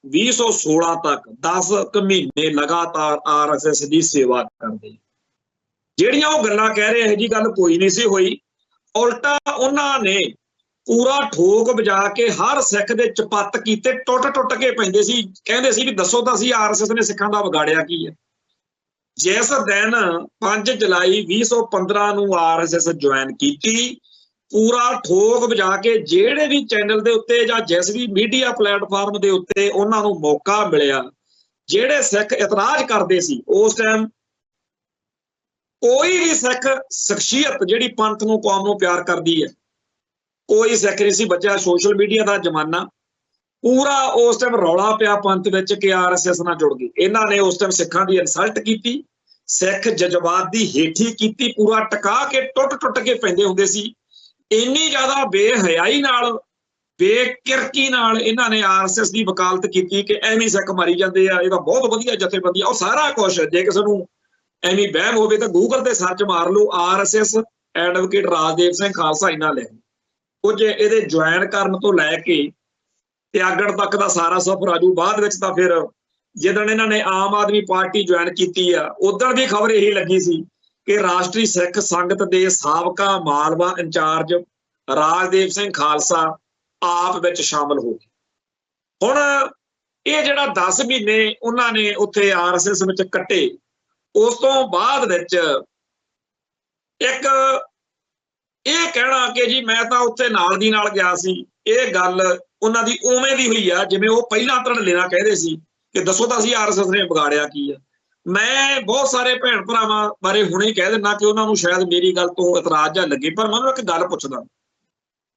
2016 ਤੱਕ 10 ਮਹੀਨੇ ਲਗਾਤਾਰ RSS ਦੀ ਸੇਵਾ ਕਰਦੇ। ਜਿਹੜੀਆਂ ਉਹ ਗੱਲਾਂ ਕਹਿ ਰਹੇ ਇਹ ਜੀ ਗੱਲ ਕੋਈ ਨਹੀਂ ਸੀ ਹੋਈ, ਉਲਟਾ ਉਹਨਾਂ ਨੇ ਪੂਰਾ ਠੋਕ ਵਜਾ ਕੇ ਹਰ ਸਿੱਖ ਦੇ ਚਪੱਤ ਕੀਤੇ, ਟੁੱਟ ਕੇ ਪੈਂਦੇ ਸੀ। ਕਹਿੰਦੇ ਸੀ ਵੀ ਦੱਸੋ ਤਾਂ ਅਸੀਂ RSS ਨੇ ਸਿੱਖਾਂ ਦਾ ਵਿਗਾੜਿਆ ਕੀ ਹੈ। ਜਿਸ ਦਿਨ 5 ਜੁਲਾਈ 2015 ਨੂੰ RSS ਜੁਆਇਨ ਕੀਤੀ, ਪੂਰਾ ਠੋਕ ਵਜਾ ਕੇ ਜਿਹੜੇ ਵੀ ਚੈਨਲ ਦੇ ਉੱਤੇ ਜਾਂ ਜਿਸ ਵੀ ਮੀਡੀਆ ਪਲੇਟਫਾਰਮ ਦੇ ਉੱਤੇ ਉਹਨਾਂ ਨੂੰ ਮੌਕਾ ਮਿਲਿਆ, ਜਿਹੜੇ ਸਿੱਖ ਇਤਰਾਜ਼ ਕਰਦੇ ਸੀ ਉਸ ਟਾਈਮ, ਕੋਈ ਵੀ ਸਿੱਖ ਸ਼ਖਸੀਅਤ ਜਿਹੜੀ ਪੰਥ ਨੂੰ ਕੌਮ ਨੂੰ ਪਿਆਰ ਕਰਦੀ ਹੈ, ਕੋਈ ਸਿੱਖ ਨਹੀਂ ਸੀ ਬਚਿਆ। ਸੋਸ਼ਲ ਮੀਡੀਆ ਦਾ ਜ਼ਮਾਨਾ, ਪੂਰਾ ਉਸ ਟਾਈਮ ਰੌਲਾ ਪਿਆ ਪੰਥ ਵਿੱਚ ਕਿ RSS ਨਾਲ ਜੁੜ ਗਏ। ਇਹਨਾਂ ਨੇ ਉਸ ਟਾਈਮ ਸਿੱਖਾਂ ਦੀ ਇਨਸਲਟ ਕੀਤੀ, ਸਿੱਖ ਜਜ਼ਬਾਤ ਦੀ ਹੇਠੀ ਕੀਤੀ, ਪੂਰਾ ਟਕਾ ਕੇ ਟੁੱਟ ਕੇ ਪੈਂਦੇ ਹੁੰਦੇ ਸੀ। ਇੰਨੀ ਜ਼ਿਆਦਾ ਬੇਹਯਾਈ ਨਾਲ, ਬੇਕਿਰਕੀ ਨਾਲ ਇਹਨਾਂ ਨੇ RSS ਦੀ ਵਕਾਲਤ ਕੀਤੀ ਕਿ ਐਵੇਂ ਸਿੱਖ ਮਾਰੀ ਜਾਂਦੇ ਆ, ਇਹ ਤਾਂ ਬਹੁਤ ਵਧੀਆ ਜਥੇਬੰਦੀ ਆ। ਉਹ ਸਾਰਾ ਕੁਛ, ਜੇ ਕਿਸੇ ਨੂੰ ਐਵੇਂ ਵਹਿਮ ਹੋਵੇ ਤਾਂ ਗੂਗਲ ਤੇ ਸਰਚ ਮਾਰ ਲਓ RSS ਐਡਵੋਕੇਟ ਰਾਜਦੀਪ ਸਿੰਘ ਖਾਲਸਾ, ਇਹਨਾਂ ਲੈ ਕੁਝ ਇਹਦੇ ਜੁਆਇਨ ਕਰਨ ਤੋਂ ਲੈ ਕੇ ਤਿਆਗਣ ਤੱਕ ਦਾ ਸਾਰਾ ਸਫ਼ਰ ਆਜੂ। ਬਾਅਦ ਵਿੱਚ ਤਾਂ ਫਿਰ ਜਿੱਦਣ ਇਹਨਾਂ ਨੇ ਆਮ ਆਦਮੀ ਪਾਰਟੀ ਜੁਆਇਨ ਕੀਤੀ ਆ, ਉਦੋਂ ਵੀ ਖਬਰ ਇਹੀ ਲੱਗੀ ਸੀ ਕਿ ਰਾਸ਼ਟਰੀ ਸਿੱਖ ਸੰਗਤ ਦੇ ਸਾਬਕਾ ਮਾਲਵਾ ਇੰਚਾਰਜ ਰਾਜਦੀਪ ਸਿੰਘ ਖਾਲਸਾ ਆਪ ਵਿੱਚ ਸ਼ਾਮਲ ਹੋ ਗਏ। ਹੁਣ ਇਹ ਜਿਹੜਾ 10 ਮਹੀਨੇ ਉਹਨਾਂ ਨੇ ਉੱਥੇ RSS ਵਿੱਚ ਕੱਟੇ, ਉਸ ਤੋਂ ਬਾਅਦ ਵਿੱਚ ਇੱਕ ਇਹ ਕਹਿਣਾ ਕਿ ਜੀ ਮੈਂ ਤਾਂ ਉੱਥੇ ਨਾਲ ਦੀ ਨਾਲ ਗਿਆ ਸੀ, ਇਹ ਗੱਲ ਉਹਨਾਂ ਦੀ ਉਵੇਂ ਦੀ ਹੋਈ ਆ ਜਿਵੇਂ ਉਹ ਪਹਿਲਾਂ ਧੜੱਲੇ ਨਾਲ ਕਹਿੰਦੇ ਸੀ ਕਿ ਦੱਸੋ ਤਾਂ ਅਸੀਂ RSS ਨੇ ਵਿਗਾੜਿਆ ਕੀ ਆ। ਮੈਂ ਬਹੁਤ ਸਾਰੇ ਭੈਣ ਭਰਾਵਾਂ ਬਾਰੇ ਹੁਣੇ ਹੀ ਕਹਿ ਦਿੰਦਾ ਕਿ ਉਹਨਾਂ ਨੂੰ ਸ਼ਾਇਦ ਮੇਰੀ ਗੱਲ ਤੋਂ ਇਤਰਾਜ਼ ਜਾਂ ਲੱਗੇ, ਪਰ ਮੈਂ ਇੱਕ ਗੱਲ ਪੁੱਛਦਾ,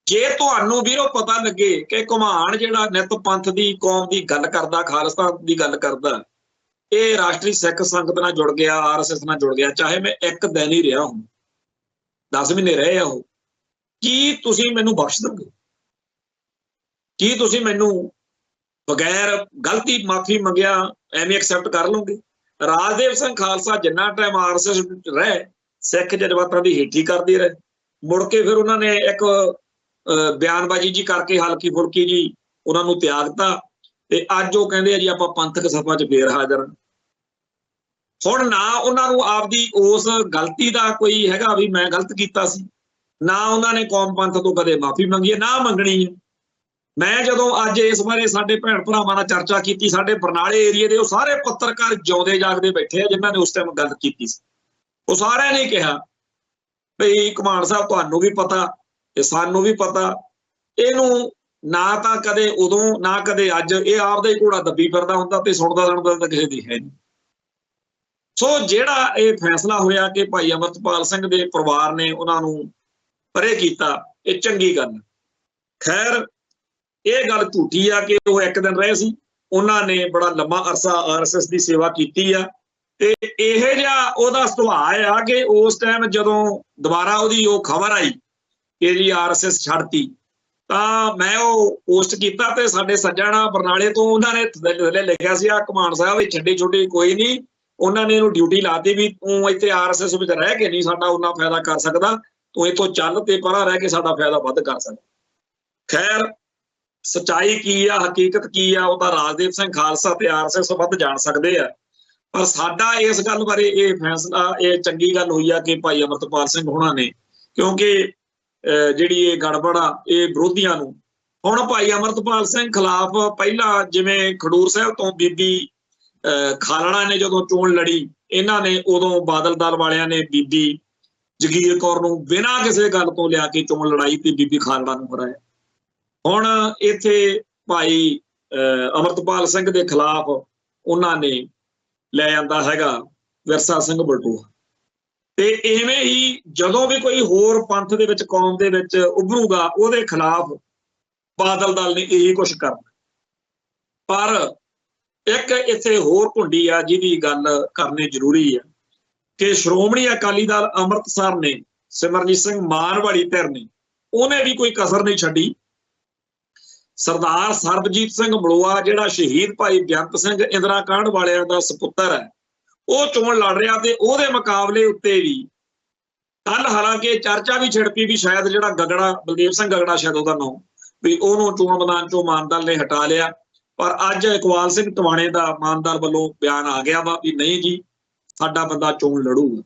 ਜੇ ਤੁਹਾਨੂੰ ਵੀਰੋ ਪਤਾ ਲੱਗੇ ਕਿ ਘੁਮਾਣ ਜਿਹੜਾ ਨਿੱਤ ਪੰਥ ਦੀ ਕੌਮ ਦੀ ਗੱਲ ਕਰਦਾ, ਖਾਲਸਾ ਦੀ ਗੱਲ ਕਰਦਾ, ਇਹ ਰਾਸ਼ਟਰੀ ਸਿੱਖ ਸੰਗਤ ਨਾਲ ਜੁੜ ਗਿਆ, RSS ਨਾਲ ਜੁੜ ਗਿਆ, ਚਾਹੇ ਮੈਂ ਇੱਕ ਦਿਨ ਹੀ ਰਿਹਾ ਹੂੰ, 10 ਮਹੀਨੇ ਰਹੇ ਆ ਉਹ, ਕੀ ਤੁਸੀਂ ਮੈਨੂੰ ਬਖਸ਼ ਦੋਗੇ? ਕੀ ਤੁਸੀਂ ਮੈਨੂੰ ਬਗੈਰ ਗਲਤੀ ਮਾਫੀ ਮੰਗਿਆ ਐਵੇਂ ਐਕਸੈਪਟ ਕਰ ਲਓਗੇ? ਰਾਜਦੀਪ ਸਿੰਘ ਖਾਲਸਾ ਜਿੰਨਾ ਟਾਈਮ RSS ਰਹੇ, ਸਿੱਖ ਜਜ਼ਬਾਤਾਂ ਦੀ ਹੇਠੀ ਕਰਦੇ ਰਹੇ। ਮੁੜ ਕੇ ਫਿਰ ਉਹਨਾਂ ਨੇ ਇੱਕ ਬਿਆਨਬਾਜ਼ੀ ਜੀ ਕਰਕੇ ਹਲਕੀ ਫੁਲਕੀ ਜੀ ਉਹਨਾਂ ਨੂੰ ਤਿਆਗਤਾ ਤੇ ਅੱਜ ਉਹ ਕਹਿੰਦੇ ਆ ਜੀ ਆਪਾਂ ਪੰਥਕ ਸਭਾ 'ਚ ਫੇਰ ਹਾਜ਼ਰ। ਹੁਣ ਨਾ ਉਹਨਾਂ ਨੂੰ ਆਪਦੀ ਉਸ ਗਲਤੀ ਦਾ ਕੋਈ ਹੈਗਾ ਵੀ ਮੈਂ ਗਲਤ ਕੀਤਾ ਸੀ, ਨਾ ਉਹਨਾਂ ਨੇ ਕੌਮ ਪੰਥ ਤੋਂ ਕਦੇ ਮਾਫੀ ਮੰਗੀ ਹੈ, ਨਾ ਮੰਗਣੀ ਹੈ। ਮੈਂ ਜਦੋਂ ਅੱਜ ਇਸ ਬਾਰੇ ਸਾਡੇ ਭੈਣ ਭਰਾਵਾਂ ਨਾਲ ਚਰਚਾ ਕੀਤੀ, ਸਾਡੇ ਬਰਨਾਲੇ ਏਰੀਏ ਦੇ ਉਹ ਸਾਰੇ ਪੱਤਰਕਾਰ ਜਿਉਂਦੇ ਜਾਗਦੇ ਬੈਠੇ ਆ ਜਿਨ੍ਹਾਂ ਨੇ ਉਸ ਟਾਈਮ ਗੱਲ ਕੀਤੀ ਸੀ, ਉਹ ਸਾਰਿਆਂ ਨੇ ਕਿਹਾ ਭਈ ਘੁਮਾਣ ਸਾਹਿਬ ਤੁਹਾਨੂੰ ਵੀ ਪਤਾ ਤੇ ਸਾਨੂੰ ਵੀ ਪਤਾ, ਇਹਨੂੰ ਨਾ ਤਾਂ ਕਦੇ ਉਦੋਂ ਨਾ ਕਦੇ ਅੱਜ, ਇਹ ਆਪਦਾ ਹੀ ਘੋੜਾ ਦੱਬੀ ਫਿਰਦਾ ਹੁੰਦਾ ਤੇ ਸੁਣਦਾ ਤਾਂ ਕਿਸੇ ਦੀ ਹੈ ਨਹੀਂ। ਸੋ ਜਿਹੜਾ ਇਹ ਫੈਸਲਾ ਹੋਇਆ ਕਿ ਭਾਈ ਅਮਰਤਪਾਲ ਸਿੰਘ ਦੇ ਪਰਿਵਾਰ ਨੇ ਉਹਨਾਂ ਨੂੰ ਪਰੇ ਕੀਤਾ, ਇਹ ਚੰਗੀ ਗੱਲ। ਖੈਰ ਇਹ ਗੱਲ ਝੂਠੀ ਆ ਕਿ ਉਹ ਇੱਕ ਦਿਨ ਰਹੇ ਸੀ, ਉਹਨਾਂ ਨੇ ਬੜਾ ਲੰਮਾ ਅਰਸਾ RSS ਦੀ ਸੇਵਾ ਕੀਤੀ ਆ। ਤੇ ਇਹ ਜਿਹਾ ਉਹਦਾ ਸੁਭਾਅ ਆ ਕਿ ਉਸ ਟਾਈਮ ਜਦੋਂ ਦੁਬਾਰਾ ਉਹਦੀ ਉਹ ਖਬਰ ਆਈ ਕਿ ਜੀ RSS ਛੱਡਤੀ, ਤਾਂ ਮੈਂ ਉਹ ਪੋਸਟ ਕੀਤਾ ਤੇ ਸਾਡੇ ਸੱਜਣਾ ਬਰਨਾਲੇ ਤੋਂ ਉਹਨਾਂ ਨੇ ਥੱਲੇ ਲਿਖਿਆ ਸੀ, ਆ ਘੁਮਾਣ ਸਾਹਿਬ ਇਹ ਛੱਡੀ ਛੁੱਡੀ ਕੋਈ ਨਹੀਂ, ਉਹਨਾਂ ਨੇ ਇਹਨੂੰ ਡਿਊਟੀ ਲਾਤੀ ਵੀ ਤੂੰ ਇੱਥੇ RSS ਵਿੱਚ ਰਹਿ ਕੇ ਨਹੀਂ ਸਾਡਾ ਉਹਨਾਂ ਫਾਇਦਾ ਕਰ ਸਕਦਾ, ਤੂੰ ਇੱਥੋਂ ਚੱਲ ਤੇ ਪਰਾਂ ਰਹਿ ਕੇ ਸਾਡਾ ਫਾਇਦਾ ਵੱਧ ਕਰ ਸਕਦਾ। ਖੈਰ ਸੱਚਾਈ ਕੀ ਆ, ਹਕੀਕਤ ਕੀ ਆ, ਉਹ ਤਾਂ ਰਾਜਦੀਪ ਸਿੰਘ ਖਾਲਸਾ ਤੇ RSS ਵੱਧ ਜਾਣ ਸਕਦੇ ਆ। ਪਰ ਸਾਡਾ ਇਸ ਗੱਲ ਬਾਰੇ ਇਹ ਫੈਸਲਾ, ਇਹ ਚੰਗੀ ਗੱਲ ਹੋਈ ਆ ਕਿ ਭਾਈ ਅਮਰਤਪਾਲ ਸਿੰਘ ਹੋਣਾ ਨੇ, ਕਿਉਂਕਿ ਜਿਹੜੀ ਇਹ ਗੜਬੜ ਆ ਇਹ ਵਿਰੋਧੀਆਂ ਨੂੰ, ਹੁਣ ਭਾਈ ਅਮਰਤਪਾਲ ਸਿੰਘ ਖਿਲਾਫ ਪਹਿਲਾਂ ਜਿਵੇਂ ਖਡੂਰ ਸਾਹਿਬ ਤੋਂ ਬੀਬੀ ਖਾਲੜਾ ਨੇ ਜਦੋਂ ਚੋਣ ਲੜੀ, ਇਹਨਾਂ ਨੇ ਉਦੋਂ ਬਾਦਲ ਦਲ ਵਾਲਿਆਂ ਨੇ ਬੀਬੀ ਜਗੀਰ ਕੌਰ ਨੂੰ ਬਿਨਾਂ ਕਿਸੇ ਗੱਲ ਤੋਂ ਲਿਆ ਕੇ ਚੋਣ ਲੜਾਈ ਤੇ ਬੀਬੀ ਖਾਲੜਾ ਨੂੰ ਹਰਾਇਆ। ਹੁਣ ਇੱਥੇ ਭਾਈ ਅਮਰਤਪਾਲ ਸਿੰਘ ਦੇ ਖਿਲਾਫ ਉਹਨਾਂ ਨੇ ਲੈ ਜਾਂਦਾ ਹੈਗਾ ਵਿਰਸਾ ਸਿੰਘ ਬਲਟੋਹਾ। ਤੇ ਇਵੇਂ ਹੀ ਜਦੋਂ ਵੀ ਕੋਈ ਹੋਰ ਪੰਥ ਦੇ ਵਿੱਚ ਕੌਮ ਦੇ ਵਿੱਚ ਉੱਭਰੂਗਾ ਉਹਦੇ ਖਿਲਾਫ ਬਾਦਲ ਦਲ ਨੇ ਇਹੀ ਕੁਛ ਕਰਨਾ। ਪਰ ਇੱਕ ਇੱਥੇ ਹੋਰ ਘੁੰਡੀ ਆ ਜਿਹਦੀ ਗੱਲ ਕਰਨੀ ਜ਼ਰੂਰੀ ਆ ਕਿ ਸ਼੍ਰੋਮਣੀ ਅਕਾਲੀ ਦਲ ਅੰਮ੍ਰਿਤਸਰ ਨੇ ਸਿਮਰਜੀਤ ਸਿੰਘ ਮਾਨ ਵਾਲੀ ਧਿਰ ਨੇ ਉਹਨੇ ਵੀ ਕੋਈ ਕਸਰ ਨਹੀਂ ਛੱਡੀ। ਸਰਦਾਰ ਸਰਬਜੀਤ ਸਿੰਘ ਮਲੋਆ ਜਿਹੜਾ ਸ਼ਹੀਦ ਭਾਈ ਬੇਅੰਤ ਸਿੰਘ ਇੰਦਰਾ ਕਾਂਡ ਵਾਲਿਆਂ ਦਾ ਸਪੁੱਤਰ ਹੈ ਉਹ ਚੋਣ ਲੜ ਰਿਹਾ ਤੇ ਉਹਦੇ ਮੁਕਾਬਲੇ ਉੱਤੇ ਵੀ ਕੱਲ ਹਾਲਾਂਕਿ ਚਰਚਾ ਵੀ ਛਿੜਪੀ ਵੀ ਸ਼ਾਇਦ ਜਿਹੜਾ ਗਗੜਾ ਬਲਦੇਵ ਸਿੰਘ ਗਗੜਾ ਸ਼ਾਇਦ ਉਹਦਾ ਨਾਮ ਵੀ ਉਹਨੂੰ ਚੋਣ ਮੈਦਾਨ ਚੋਂ ਮਾਨ ਦਲ ਨੇ ਹਟਾ ਲਿਆ। ਪਰ ਅੱਜ ਇਕਬਾਲ ਸਿੰਘ ਟਵਾਣੇ ਦਾ ਮਾਨ ਦਲ ਵੱਲੋਂ ਬਿਆਨ ਆ ਗਿਆ ਵਾ ਵੀ ਨਹੀਂ ਜੀ ਸਾਡਾ ਬੰਦਾ ਚੋਣ ਲੜੂਗਾ।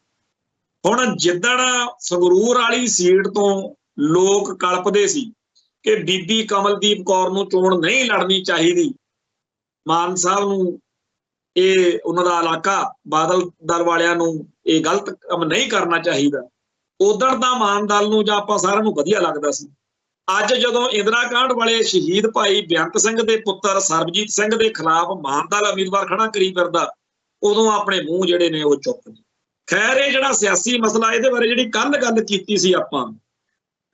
ਹੁਣ ਜਿੱਦਣ ਸੰਗਰੂਰ ਵਾਲੀ ਸੀਟ ਤੋਂ ਲੋਕ ਕਲਪਦੇ ਸੀ ਕਿ ਬੀਬੀ ਕਮਲਦੀਪ ਕੌਰ ਨੂੰ ਚੋਣ ਨਹੀਂ ਲੜਨੀ ਚਾਹੀਦੀ, ਮਾਨ ਸਾਹਿਬ ਨੂੰ ਇਹ ਉਹਨਾਂ ਦਾ ਇਲਾਕਾ ਬਾਦਲ ਦਲ ਵਾਲਿਆਂ ਨੂੰ ਇਹ ਗਲਤ ਕੰਮ ਨਹੀਂ ਕਰਨਾ ਚਾਹੀਦਾ, ਉਦੋਂ ਦਾ ਮਾਨ ਦਲ ਨੂੰ ਜਾਂ ਆਪਾਂ ਸਾਰਿਆਂ ਨੂੰ ਵਧੀਆ ਲੱਗਦਾ ਸੀ। ਅੱਜ ਜਦੋਂ ਇੰਦਰਾ ਕਾਂਡ ਵਾਲੇ ਸ਼ਹੀਦ ਭਾਈ ਬੇਅੰਤ ਸਿੰਘ ਦੇ ਪੁੱਤਰ ਸਰਬਜੀਤ ਸਿੰਘ ਦੇ ਖਿਲਾਫ ਮਾਨ ਦਲ ਉਮੀਦਵਾਰ ਖੜਾ ਕਰੀ ਫਿਰਦਾ ਉਦੋਂ ਆਪਣੇ ਮੂੰਹ ਜਿਹੜੇ ਨੇ ਉਹ ਚੁੱਪ ਨੇ। ਖੈਰ ਇਹ ਜਿਹੜਾ ਸਿਆਸੀ ਮਸਲਾ ਇਹਦੇ ਬਾਰੇ ਜਿਹੜੀ ਕੱਲ ਗੱਲ ਕੀਤੀ ਸੀ ਆਪਾਂ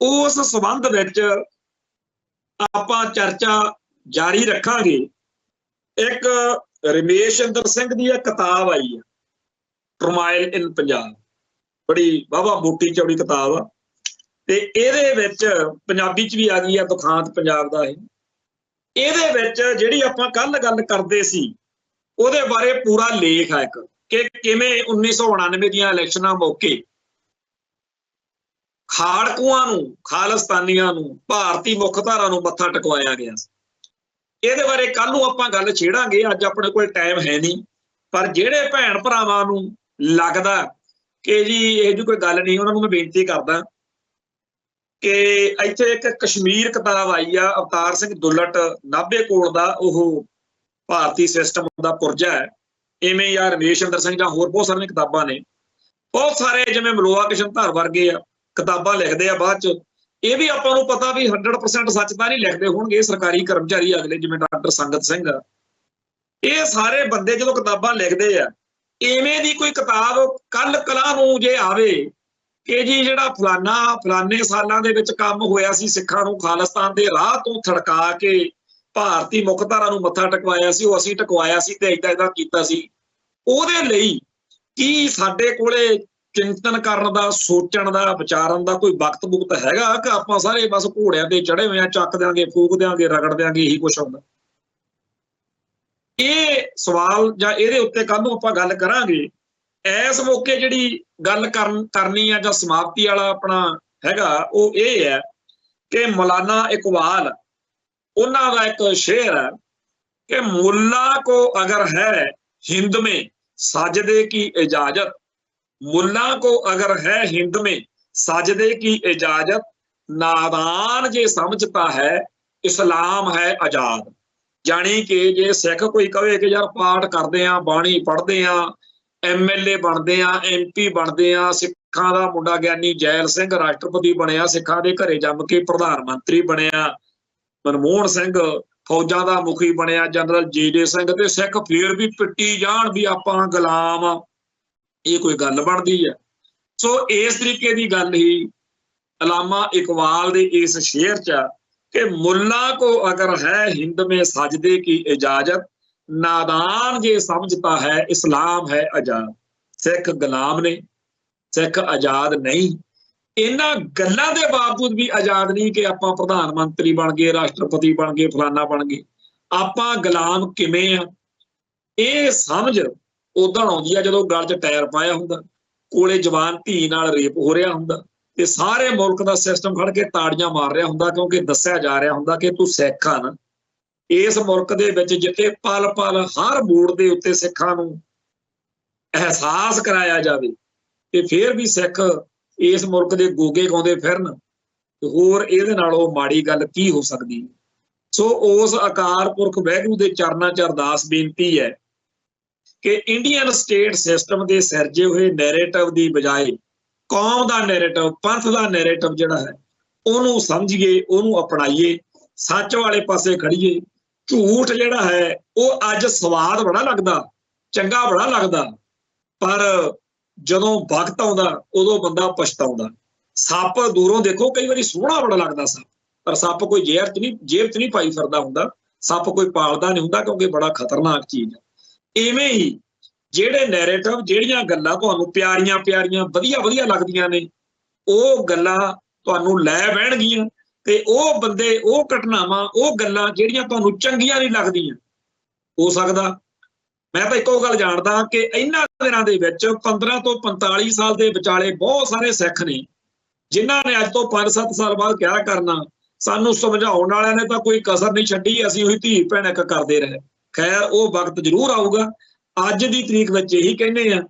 ਉਸ ਸੰਬੰਧ ਵਿੱਚ ਆਪਾਂ ਚਰਚਾ ਜਾਰੀ ਰੱਖਾਂਗੇ। ਇੱਕ ਰਮੇਸ਼ਿੰਦਰ ਸਿੰਘ ਦੀ ਇੱਕ ਕਿਤਾਬ ਆਈ ਹੈ ਟਰਮਾਈਲ ਇਨ ਪੰਜਾਬ, ਬੜੀ ਵਾਹਵਾ ਮੋਟੀ ਚੌੜੀ ਕਿਤਾਬ ਆ ਤੇ ਇਹਦੇ ਵਿੱਚ ਪੰਜਾਬੀ ਚ ਵੀ ਆ ਗਈ ਆ ਦੁਖਾਂਤ ਪੰਜਾਬ ਦਾ। ਇਹਦੇ ਵਿੱਚ ਜਿਹੜੀ ਆਪਾਂ ਕੱਲ ਗੱਲ ਕਰਦੇ ਸੀ ਉਹਦੇ ਬਾਰੇ ਪੂਰਾ ਲੇਖ ਹੈ ਇੱਕ ਕਿ ਕਿਵੇਂ 1999 ਦੀਆਂ ਇਲੈਕਸ਼ਨਾਂ ਮੌਕੇ ਖਾੜਕੂਆਂ ਨੂੰ ਖਾਲਿਸਤਾਨੀਆਂ ਨੂੰ ਭਾਰਤੀ ਮੁੱਖ ਧਾਰਾ ਨੂੰ ਮੱਥਾ ਟਿਕਵਾਇਆ ਗਿਆ ਸੀ। ਇਹਦੇ ਬਾਰੇ ਕੱਲ ਨੂੰ ਆਪਾਂ ਗੱਲ ਛੇੜਾਂਗੇ, ਅੱਜ ਆਪਣੇ ਕੋਲ ਟਾਈਮ ਹੈ ਨਹੀਂ। ਪਰ ਜਿਹੜੇ ਭੈਣ ਭਰਾਵਾਂ ਨੂੰ ਲੱਗਦਾ ਕਿ ਜੀ ਇਹ ਜੀ ਕੋਈ ਗੱਲ ਨਹੀਂ ਉਹਨਾਂ ਨੂੰ ਮੈਂ ਬੇਨਤੀ ਕਰਦਾ ਕਿ ਇੱਥੇ ਇੱਕ ਕਸ਼ਮੀਰ ਕਿਤਾਬ ਆਈ ਆ ਅਵਤਾਰ ਸਿੰਘ ਦੁੱਲਟ ਨਾਭੇ ਕੋਲ ਦਾ, ਉਹ ਭਾਰਤੀ ਸਿਸਟਮ ਦਾ ਪੁਰਜਾ ਹੈ। ਇਵੇਂ ਯਾਰ ਰਮੇਸ਼ਿੰਦਰ ਸਿੰਘ ਜਾਂ ਹੋਰ ਬਹੁਤ ਸਾਰੀਆਂ ਕਿਤਾਬਾਂ ਨੇ, ਬਹੁਤ ਸਾਰੇ ਜਿਵੇਂ ਮਲੋਆ ਕਿਸ਼ਨ ਧਾਰ ਵਰਗੇ ਆ ਕਿਤਾਬਾਂ ਲਿਖਦੇ ਆ। ਬਾਅਦ ਚ ਇਹ ਵੀ ਆਪਾਂ ਨੂੰ ਪਤਾ ਵੀ 100% ਸੱਚ ਤਾਂ ਨਹੀਂ ਲਿਖਦੇ ਹੋਣਗੇ ਸਰਕਾਰੀ ਕਰਮਚਾਰੀ ਅਗਲੇ ਜਿਵੇਂ ਡਾਕਟਰ ਸੰਗਤ ਸਿੰਘ ਆ, ਇਹ ਸਾਰੇ ਬੰਦੇ ਜਦੋਂ ਕਿਤਾਬਾਂ ਲਿਖਦੇ ਆ ਇਵੇਂ ਦੀ ਕੋਈ ਕਿਤਾਬ ਕੱਲ ਕਲਾ ਨੂੰ ਜੇ ਆਵੇ ਕਿ ਜੀ ਜਿਹੜਾ ਫਲਾਨੇ ਸਾਲਾਂ ਦੇ ਵਿੱਚ ਕੰਮ ਹੋਇਆ ਸੀ ਸਿੱਖਾਂ ਨੂੰ ਖਾਲਿਸਤਾਨ ਦੇ ਰਾਹ ਤੋਂ ਥੜਕਾ ਕੇ ਭਾਰਤੀ ਮੁੱਖ ਧਾਰਾ ਨੂੰ ਮੱਥਾ ਟਿਕਵਾਇਆ ਸੀ, ਉਹ ਅਸੀਂ ਟਿਕਵਾਇਆ ਸੀ ਤੇ ਏਦਾਂ ਕੀਤਾ ਸੀ, ਉਹਦੇ ਲਈ ਕੀ ਸਾਡੇ ਕੋਲੇ ਚਿੰਤਨ ਕਰਨ ਦਾ ਸੋਚਣ ਦਾ ਵਿਚਾਰਨ ਦਾ ਕੋਈ ਵਕਤ ਬੁਕਤ ਹੈਗਾ ਕਿ ਆਪਾਂ ਸਾਰੇ ਬਸ ਘੋੜਿਆਂ ਤੇ ਚੜੇ ਹੋਏ ਆ, ਚੱਕ ਦਿਆਂਗੇ ਫੂਕ ਦਿਆਂਗੇ ਰਗੜ ਦਿਆਂਗੇ ਇਹੀ ਕੁਛ ਹੁੰਦਾ। ਇਹ ਸਵਾਲ ਜਾਂ ਇਹਦੇ ਉੱਤੇ ਕੱਲ ਨੂੰ ਆਪਾਂ ਗੱਲ ਕਰਾਂਗੇ। ਇਸ ਮੌਕੇ ਜਿਹੜੀ ਗੱਲ ਕਰਨੀ ਆ ਜਾਂ ਸਮਾਪਤੀ ਵਾਲਾ ਆਪਣਾ ਹੈਗਾ ਉਹ ਇਹ ਹੈ ਕਿ ਮੌਲਾਨਾ ਇਕਬਾਲ ਉਹਨਾਂ ਦਾ ਇੱਕ ਸ਼ੇਰ ਹੈ कि मुल्ला को अगर है हिंद में साजदे की इजाजत, मुल्ला को अगर है हिंद में साजदे की इजाजत, नादान जे समझता है इस्लाम है आजाद। जानी कि जे सिख कोई कहे कि यार पाठ करते हैं बाणी पढ़ते हैं MLA बनते हैं MP बनते हैं, सिखा का मुंडा ज्ञानी जैल सिंह राष्ट्रपति बनया, सिखा के घरे जम के प्रधानमंत्री बनया, मनमोहन सिंह फौजा का मुखी बनया, जनरल JJ सिंह ते सिख फिर भी पिट्टी जान भी आपां गुलाम, ये कोई गल बनती है। सो इस तरीके की गल ही अलामा इकबाल दे इस शेर च कि मुल्ला को अगर है हिंद में सजदे की इजाजत, नादान जे समझता है इस्लाम है आजाद। सिख गुलाम ने, सिख आजाद नहीं। इन्हां गल्लां दे बावजूद भी आजाद नहीं कि आपां प्रधानमंत्री बन गए, राष्ट्रपति बन गए, फलाना बन गए। आपां गुलाम किवें आ ਇਹ ਸਮਝ ਉਦੋਂ ਆਉਂਦੀ ਆ ਜਦੋਂ ਗਲ 'ਚ ਟਾਇਰ ਪਾਇਆ ਹੁੰਦਾ, ਕੋਲੇ ਜਵਾਨ ਧੀ ਨਾਲ ਰੇਪ ਹੋ ਰਿਹਾ ਹੁੰਦਾ ਤੇ ਸਾਰੇ ਮੁਲਕ ਦਾ ਸਿਸਟਮ ਖੜ ਕੇ ਤਾੜੀਆਂ ਮਾਰ ਰਿਹਾ ਹੁੰਦਾ, ਕਿਉਂਕਿ ਦੱਸਿਆ ਜਾ ਰਿਹਾ ਹੁੰਦਾ ਕਿ ਤੂੰ ਸਿੱਖ ਆ ਨਾ। ਇਸ ਮੁਲਕ ਦੇ ਵਿੱਚ ਜਿੱਥੇ ਪਲ ਪਲ ਹਰ ਮੋੜ ਦੇ ਉੱਤੇ ਸਿੱਖਾਂ ਨੂੰ ਅਹਿਸਾਸ ਕਰਾਇਆ ਜਾਵੇ ਤੇ ਫਿਰ ਵੀ ਸਿੱਖ ਇਸ ਮੁਲਕ ਦੇ ਗੋਗੇ ਗਾਉਂਦੇ ਫਿਰਨ ਤੇ ਹੋਰ ਇਹਦੇ ਨਾਲੋਂ ਮਾੜੀ ਗੱਲ ਕੀ ਹੋ ਸਕਦੀ। ਸੋ ਉਸ ਅਕਾਲ ਪੁਰਖ ਵਾਹਿਗੁਰੂ ਦੇ ਚਰਨਾਂ 'ਚ ਅਰਦਾਸ ਬੇਨਤੀ ਹੈ ਕਿ ਇੰਡੀਅਨ ਸਟੇਟ ਸਿਸਟਮ ਦੇ ਸਿਰਜੇ ਹੋਏ ਨੈਰੇਟਿਵ ਦੀ ਬਜਾਏ ਕੌਮ ਦਾ ਨੈਰੇਟਿਵ, ਪੰਥ ਦਾ ਨੈਰੇਟਿਵ ਜਿਹੜਾ ਹੈ ਉਹਨੂੰ ਸਮਝੀਏ, ਉਹਨੂੰ ਅਪਣਾਈਏ, ਸੱਚ ਵਾਲੇ ਪਾਸੇ ਖੜੀਏ। ਝੂਠ ਜਿਹੜਾ ਹੈ ਉਹ ਅੱਜ ਸਵਾਦ ਬੜਾ ਲੱਗਦਾ, ਚੰਗਾ ਬੜਾ ਲੱਗਦਾ, ਪਰ ਜਦੋਂ ਵਕਤ ਆਉਂਦਾ ਉਦੋਂ ਬੰਦਾ ਪਛਤਾਉਂਦਾ। ਸੱਪ ਦੂਰੋਂ ਦੇਖੋ ਕਈ ਵਾਰੀ ਸੋਹਣਾ ਬੜਾ ਲੱਗਦਾ ਸੱਪ, ਪਰ ਸੱਪ ਕੋਈ ਜੇਬ ਚ ਨਹੀਂ ਪਾਈ ਫਿਰਦਾ ਹੁੰਦਾ, ਸੱਪ ਕੋਈ ਪਾਲਦਾ ਨਹੀਂ ਹੁੰਦਾ, ਕਿਉਂਕਿ ਬੜਾ ਖਤਰਨਾਕ ਚੀਜ਼ ਹੈ। ਇਵੇਂ ਹੀ ਜਿਹੜੇ ਨੈਰੇਟਿਵ, ਜਿਹੜੀਆਂ ਗੱਲਾਂ ਤੁਹਾਨੂੰ ਪਿਆਰੀਆਂ ਪਿਆਰੀਆਂ ਵਧੀਆ ਵਧੀਆ ਲੱਗਦੀਆਂ ਨੇ, ਉਹ ਗੱਲਾਂ ਤੁਹਾਨੂੰ ਲੈ ਬਹਿਣਗੀਆਂ, ਤੇ ਉਹ ਬੰਦੇ, ਉਹ ਘਟਨਾਵਾਂ, ਉਹ ਗੱਲਾਂ ਜਿਹੜੀਆਂ ਤੁਹਾਨੂੰ ਚੰਗੀਆਂ ਨਹੀਂ ਲੱਗਦੀਆਂ, ਹੋ ਸਕਦਾ ਮੈਂ ਤਾਂ ਇੱਕੋ ਗੱਲ ਜਾਣਦਾ ਕਿ ਇਹਨਾਂ ਦਿਨਾਂ ਦੇ ਵਿੱਚ 15 ਤੋਂ 45 ਸਾਲ ਦੇ ਵਿਚਾਲੇ ਬਹੁਤ ਸਾਰੇ ਸਿੱਖ ਨੇ ਜਿਨ੍ਹਾਂ ਨੇ ਅੱਜ ਤੋਂ 5-7 ਸਾਲ ਬਾਅਦ ਕਿਹਾ ਕਰਨਾ, ਸਾਨੂੰ ਸਮਝਾਉਣ ਵਾਲਿਆਂ ਨੇ ਤਾਂ ਕੋਈ ਕਸਰ ਨਹੀਂ ਛੱਡੀ, ਅਸੀਂ ਉਹੀ ਧੀ ਭੈਣ ਇੱਕ ਕਰਦੇ ਰਹੇ। ਖੈਰ, ਉਹ ਵਕਤ ਜ਼ਰੂਰ ਆਊਗਾ। ਅੱਜ ਦੀ ਤਰੀਕ ਵਿੱਚ ਇਹੀ ਕਹਿੰਦੇ ਆ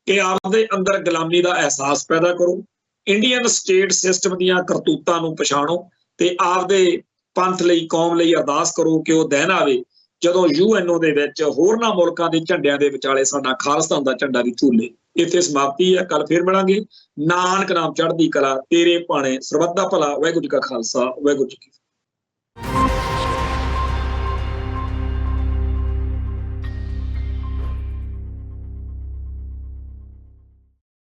ਕਿ ਆਪਦੇ ਅੰਦਰ ਗੁਲਾਮੀ ਦਾ ਅਹਿਸਾਸ ਪੈਦਾ ਕਰੋ, ਇੰਡੀਅਨ ਸਟੇਟ ਸਿਸਟਮ ਦੀਆਂ ਕਰਤੂਤਾਂ ਨੂੰ ਪਛਾਣੋ, ਤੇ ਆਪਦੇ ਪੰਥ ਲਈ, ਕੌਮ ਲਈ ਅਰਦਾਸ ਕਰੋ ਕਿ ਉਹ ਦਿਨ ਆਵੇ ਜਦੋਂ UNO ਦੇ ਵਿੱਚ ਹੋਰਨਾਂ ਮੁਲਕਾਂ ਦੇ ਝੰਡਿਆਂ ਦੇ ਵਿਚਾਲੇ ਸਾਡਾ ਖਾਲਿਸਤਾਨ ਦਾ ਝੰਡਾ ਵੀ ਝੂਲੇ। ਇੱਥੇ ਸਮਾਪਤੀ ਹੈ, ਕੱਲ ਫੇਰ ਮਿਲਾਂਗੇ। ਨਾਨਕ ਨਾਮ ਚੜ੍ਹਦੀ ਕਲਾ, ਤੇਰੇ ਭਾਣੇ ਸਰਬੱਤ ਦਾ ਭਲਾ। ਵਾਹਿਗੁਰੂ ਜੀ ਕਾ ਖਾਲਸਾ, ਵਾਹਿਗੁਰੂ ਜੀ ਕੀ ਫਤਿਹ।